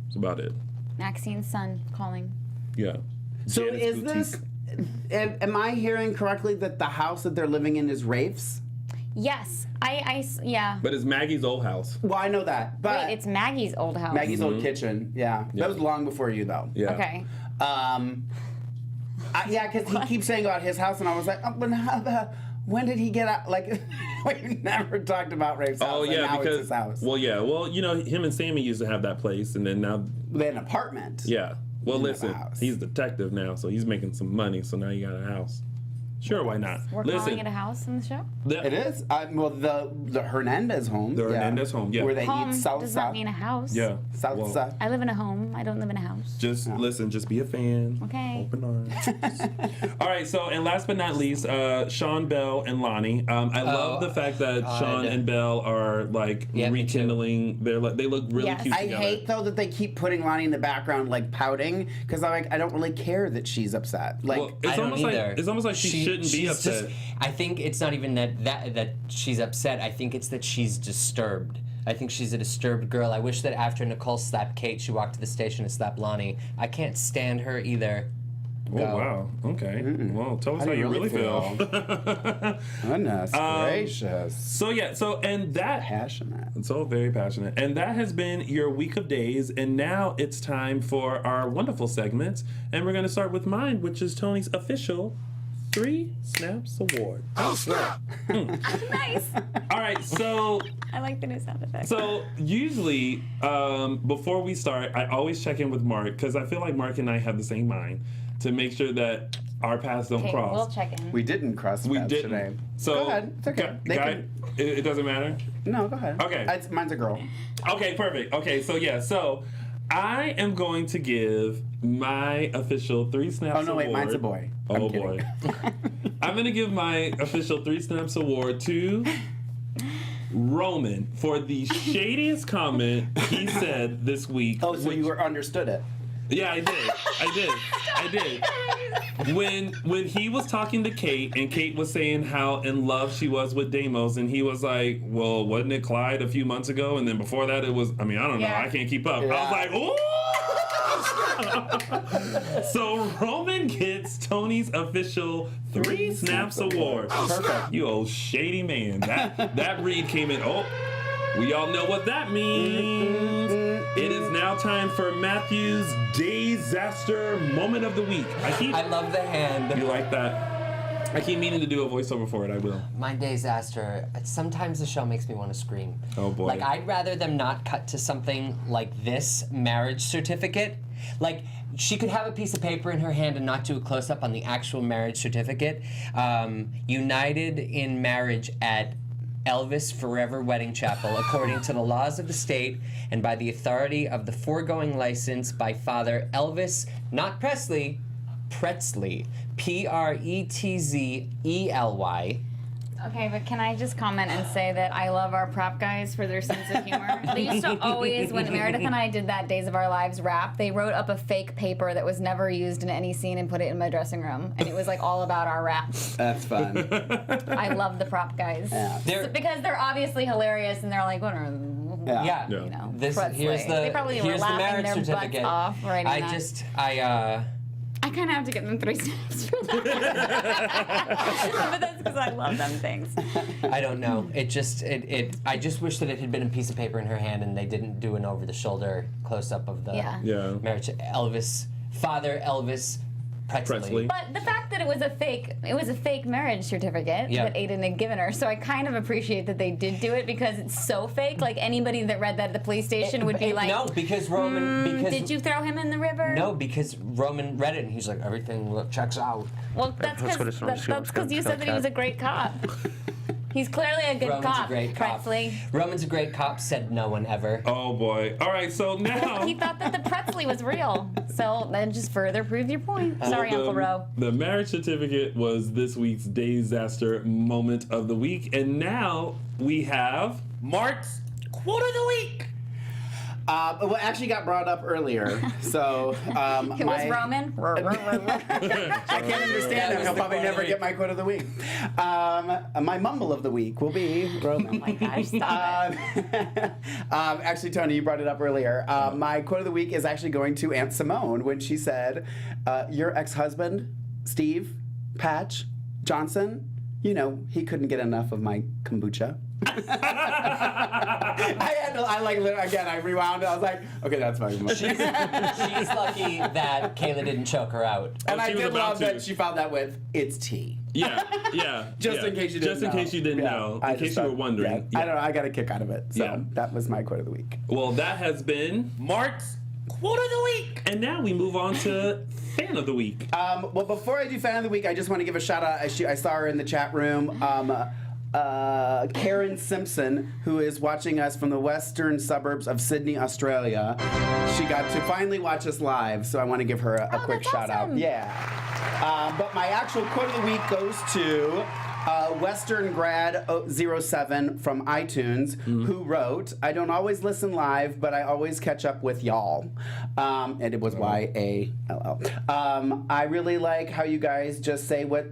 That's about it. Maxine's son calling. Yeah. So Janet's is boutique. this? Am I hearing correctly that the house that they're living in is Rafe's? Yes, yeah. But it's Maggie's old house. Well, I know that, but Wait, it's Maggie's old house. Maggie's old kitchen. Yeah. That was long before you, though. Yeah. Okay. Yeah, because he keeps saying about his house, and I was like, oh, but when did he get out? Like, we never talked about Rafe's house. Oh and yeah, now because it's his house. well, yeah, well, you know, him and Sammy used to have that place, and then now, They had an apartment. yeah. Well, In the listen, house. he's a detective now, so he's making some money. So now you got a house. Sure, why not? We're calling it a house in the show? It is. Well, the Hernandez home. The Hernandez home, yeah. Where they Home eat salsa. does not mean a house. Yeah. Salsa. Well, I live in a home. I don't live in a house. just listen, just be a fan. Okay. Open arms. All right, so, and last but not least, Sean, Bell, and Lonnie. I love the fact that God. Sean and Bell are like Yeah, me too. rekindling. They're like, they look really Yes. cute I together. hate though that they keep putting Lonnie in the background like pouting because I don't really care that she's upset. Like Well, it's I don't almost like either. it's almost like she shouldn't be she's upset. just- I think it's not even that she's upset. I think it's that she's disturbed. I think she's a disturbed girl. I wish that after Nicole slapped Kate, she walked to the station and slapped Lonnie. I can't stand her either. Oh wow. Okay. Well, tell us how, do you you really really feel. goodness gracious, So yeah. So and that. passionate. So very passionate. And that has been your week of days. And now it's time for our wonderful segments. And we're going to start with mine, which is Tony's official 3 Snaps Award. Oh, snap. Nice. All right. So I like the new sound effect. So usually, before we start, I always check in with Mark because I feel like Mark and I have the same mind to make sure that our paths don't Okay, cross. we'll check in. We didn't cross We paths didn't. today. So Go ahead. It's okay. They can- it doesn't matter. No, go ahead. Okay. Mine's a girl. Okay, perfect. Okay, so yeah, so I am going to give my official 3 Snaps Oh no, wait, award. mine's a boy. Oh I'm boy. kidding. I'm gonna give my official 3 Snaps award to Roman for the shadiest comment he said this week. Oh, so you understood it. Yeah, I did. When he was talking to Kate and Kate was saying how in love she was with Deimos and he was like, well, wasn't it Clyde a few months ago? And then before that it was, I mean, I don't know, Yeah. I can't keep up. Yeah. I was like, ooh! So Roman gets Tony's official 3 Snaps Award. Perfect. You old shady man. That read came in. Oh, we all know what that means. It is now time for Matthew's Disaster Moment of the Week. I love the hand. You like that? I keep meaning to do a voiceover for it. I will. My disaster. Sometimes the show makes me want to scream. Oh, boy. Like I'd rather them not cut to something like this marriage certificate. Like she could have a piece of paper in her hand and not do a close up on the actual marriage certificate. United in marriage at Elvis Forever Wedding Chapel, according to the laws of the state and by the authority of the foregoing license by Father Elvis, not Presley, Pretzley, Pretzely. Okay, but can I just comment and say that I love our prop guys for their sense of humor? They used to always, when Meredith and I did that Days of Our Lives rap, they wrote up a fake paper that was never used in any scene and put it in my dressing room. And it was like all about our raps. That's fun. I love the prop guys. Yeah. Because they're obviously hilarious and they're like, what are Yeah. Yeah. you know, This Pretzley. here's the They probably were here's the laughing marriage their butts certificate. off writing I that. just I kind of have to give them 3 snaps for that. But that's because I love them things. I don't know. I just wish that it had been a piece of paper in her hand and they didn't do an over the shoulder close up of the Yeah. Yeah. marriage. Elvis, Father Elvis Pretzely. But the fact that it was a fake marriage certificate Yeah. that Aiden had given her, so I kind of appreciate that they did do it because it's so fake. Like anybody that read that at the police station would be like, no, because Roman. Because did you throw him in the river? No, because Roman read it and he's like, everything checks out. Well, that's because you said that he was a great cop. He's clearly a good Roman's cop. a great cop. Pretzley. Roman's a great cop. Said no one ever. Oh boy. All right. So now. He thought that the Pretzley was real. So that just further proves your point. Sorry, Well, Uncle Ro. The marriage certificate was this week's Disaster Moment of the Week, and now we have Mark's quote of the week. Well, actually got brought up earlier. So It was Roman. I can't understand him. He'll probably never get my quote of the week. My mumble of the week will be Roman. Oh my gosh, stop it. Actually, Tony, you brought it up earlier. My quote of the week is actually going to Aunt Simone when she said, your ex-husband, Steve Patch Johnson, he couldn't get enough of my kombucha. I rewound it. I was like, okay, that's fine. She's lucky that Kayla didn't choke her out. And I she was did about love to. that she found that with, it's tea. Yeah. Just in case you didn't know. Just in case you didn't know. In case you were wondering. Yeah. I don't know. I got a kick out of it. So Yeah. that was my quote of the week. Well, that has been Mark's Quote of the Week. And now we move on to Fan of the Week. Well, before I do Fan of the Week, I just want to give a shout out. I saw her in the chat room. Karen Simpson, who is watching us from the western suburbs of Sydney, Australia. She got to finally watch us live, so I want to give her a quick shout out. Yeah. But my actual quote of the week goes to Western Grad 07 from iTunes, who wrote, I don't always listen live, but I always catch up with y'all. And it was YALL. I really like how you guys just say what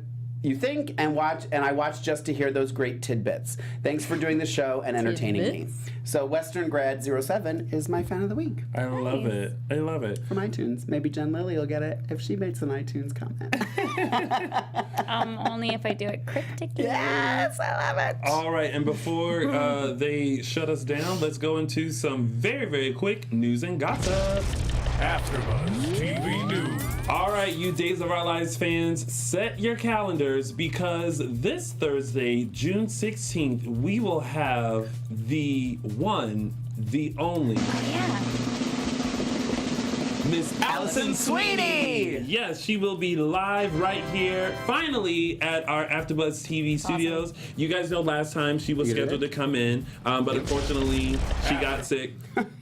you think and watch, and I watch just to hear those great tidbits. Thanks for doing the show and entertaining me. So Western Grad 07 is my fan of the week. I love it. I love it. From iTunes. Maybe Jen Lilley will get it if she makes an iTunes comment. Only if I do it cryptically. Yes, I love it. All right, and before they shut us down, let's go into some very, very quick news and gossip. AfterBuzz TV News. All right, you Days of Our Lives fans, set your calendars because this Thursday, June 16th, we will have the one, the only, Miss Allison Sweeney. Yes, she will be live right here, finally, at our AfterBuzz TV studios. You guys know last time she was scheduled to come in, but unfortunately, she got sick.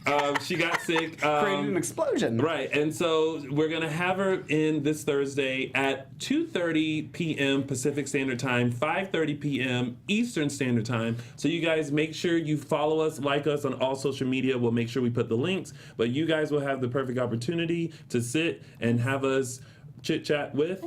Created an explosion. Right, and so we're going to have her in this Thursday at 2:30 p.m. Pacific Standard Time, 5:30 p.m. Eastern Standard Time. So you guys make sure you follow us, like us on all social media. We'll make sure we put the links, but you guys will have the perfect opportunity to sit and have us chit-chat with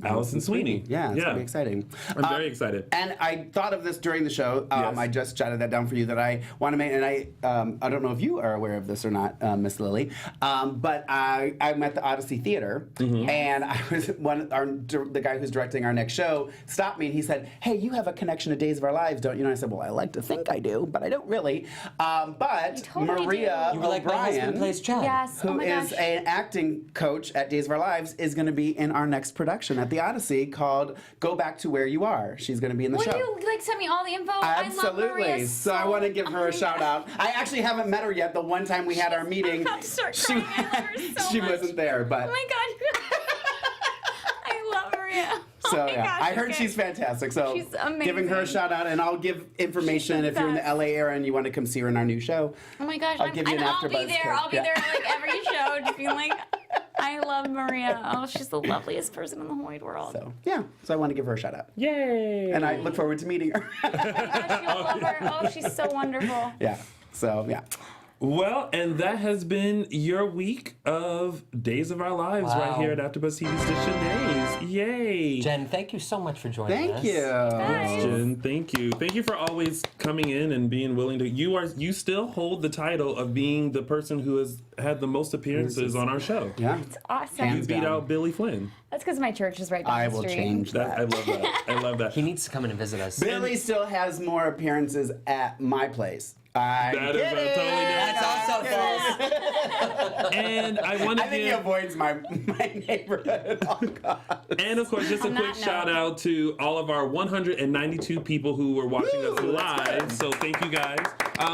Allison Sweeney. Yeah, it's going to be exciting. I'm very excited. And I thought of this during the show. Yes. I just jotted that down for you that I want to make, and I don't know if you are aware of this or not, Miss Lily, but I'm at the Odyssey Theater, and I was the guy who's directing our next show stopped me and he said, hey, you have a connection to Days of Our Lives, don't you? And I said, well, I like to think I do, but I don't really. But totally Maria You were like, my husband plays Chad. Yes. who oh my is gosh. an acting coach at Days of Our Lives, is going to be in our next production at the Odyssey called Go Back to Where You Are. She's going to be in the show. Will you send me all the info? Absolutely. I love Maria So I want to give her a shout out. I actually haven't met her yet. The one time we had our meeting, I'm about to start crying. I love her so she much. wasn't there, but. Oh my god. I love Maria. So oh my yeah, gosh, I heard okay. she's fantastic. So She's amazing. giving her a shout out, and I'll give information if you're in the best. LA area and you want to come see her in our new show. Oh my gosh, I'll give you an I'll be AfterBuzz there. code. I'll be Yeah. there like every show, just being like, I love Maria. Oh, she's the loveliest person in the whole wide world. So yeah, so I want to give her a shout out. Yay! And I look forward to meeting her. Oh my gosh, you'll love her. Oh, she's so wonderful. Yeah. So yeah. Well, and that has been your week of Days of Our Lives right here at AfterBuzz TV's Dishin Days. Yay! Jen, thank you so much for joining us. Thank you. Yes, Jen, thank you. Thank you for always coming in and being willing to. You still hold the title of being the person who has had the most appearances on our show. Yeah. It's awesome. You Hands beat down. out Billy Flynn. That's because my church is right down I the will street. change that. I love that. I love that. He needs to come in and visit us. Billy still has more appearances at my place. That is totally different. That's also false. And I want to I think he give. avoids my neighborhood. Oh God. And of course, just a On quick that shout note. out to all of our 192 people who were watching us Woo, that's live. good. So thank you guys.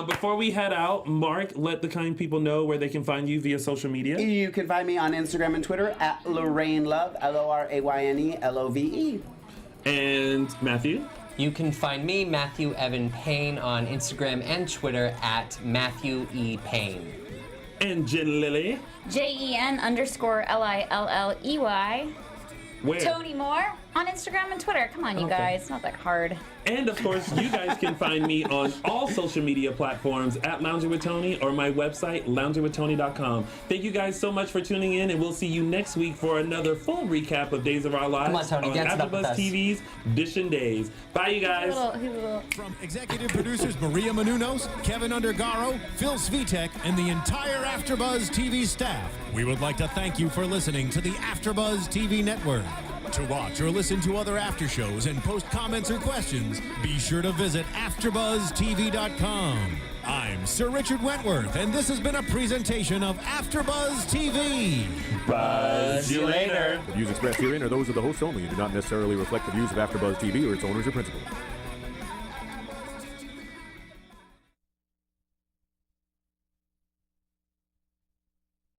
Before we head out, Mark, let the kind people know where they can find you via social media. You can find me on Instagram and Twitter at Lorraine Love, LORAYNE LOVE. And Matthew. You can find me, Matthew Evan Paine, on Instagram and Twitter at Matthew E. Paine. And Jen Lilley. JEN_LILLEY. Where? Tony Moore on Instagram and Twitter. Come on, you guys. It's not that hard. And of course, you guys can find me on all social media platforms at Lounging with Tony or my website, loungingwithtony.com. Thank you guys so much for tuning in, and we'll see you next week for another full recap of Days of Our Lives. Come on, Tony, dance it up with AfterBuzz us. TV's Dishin Days. Bye, you guys. He's a little. From executive producers Maria Menounos, Kevin Undergaro, Phil Svitek, and the entire AfterBuzz TV staff, we would like to thank you for listening to the AfterBuzz TV network. To watch or listen to other after shows and post comments or questions, be sure to visit AfterBuzzTV.com. I'm Sir Richard Wentworth, and this has been a presentation of AfterBuzz TV. Buzz you later. The views expressed herein are those of the hosts only and do not necessarily reflect the views of AfterBuzz TV or its owners or principals.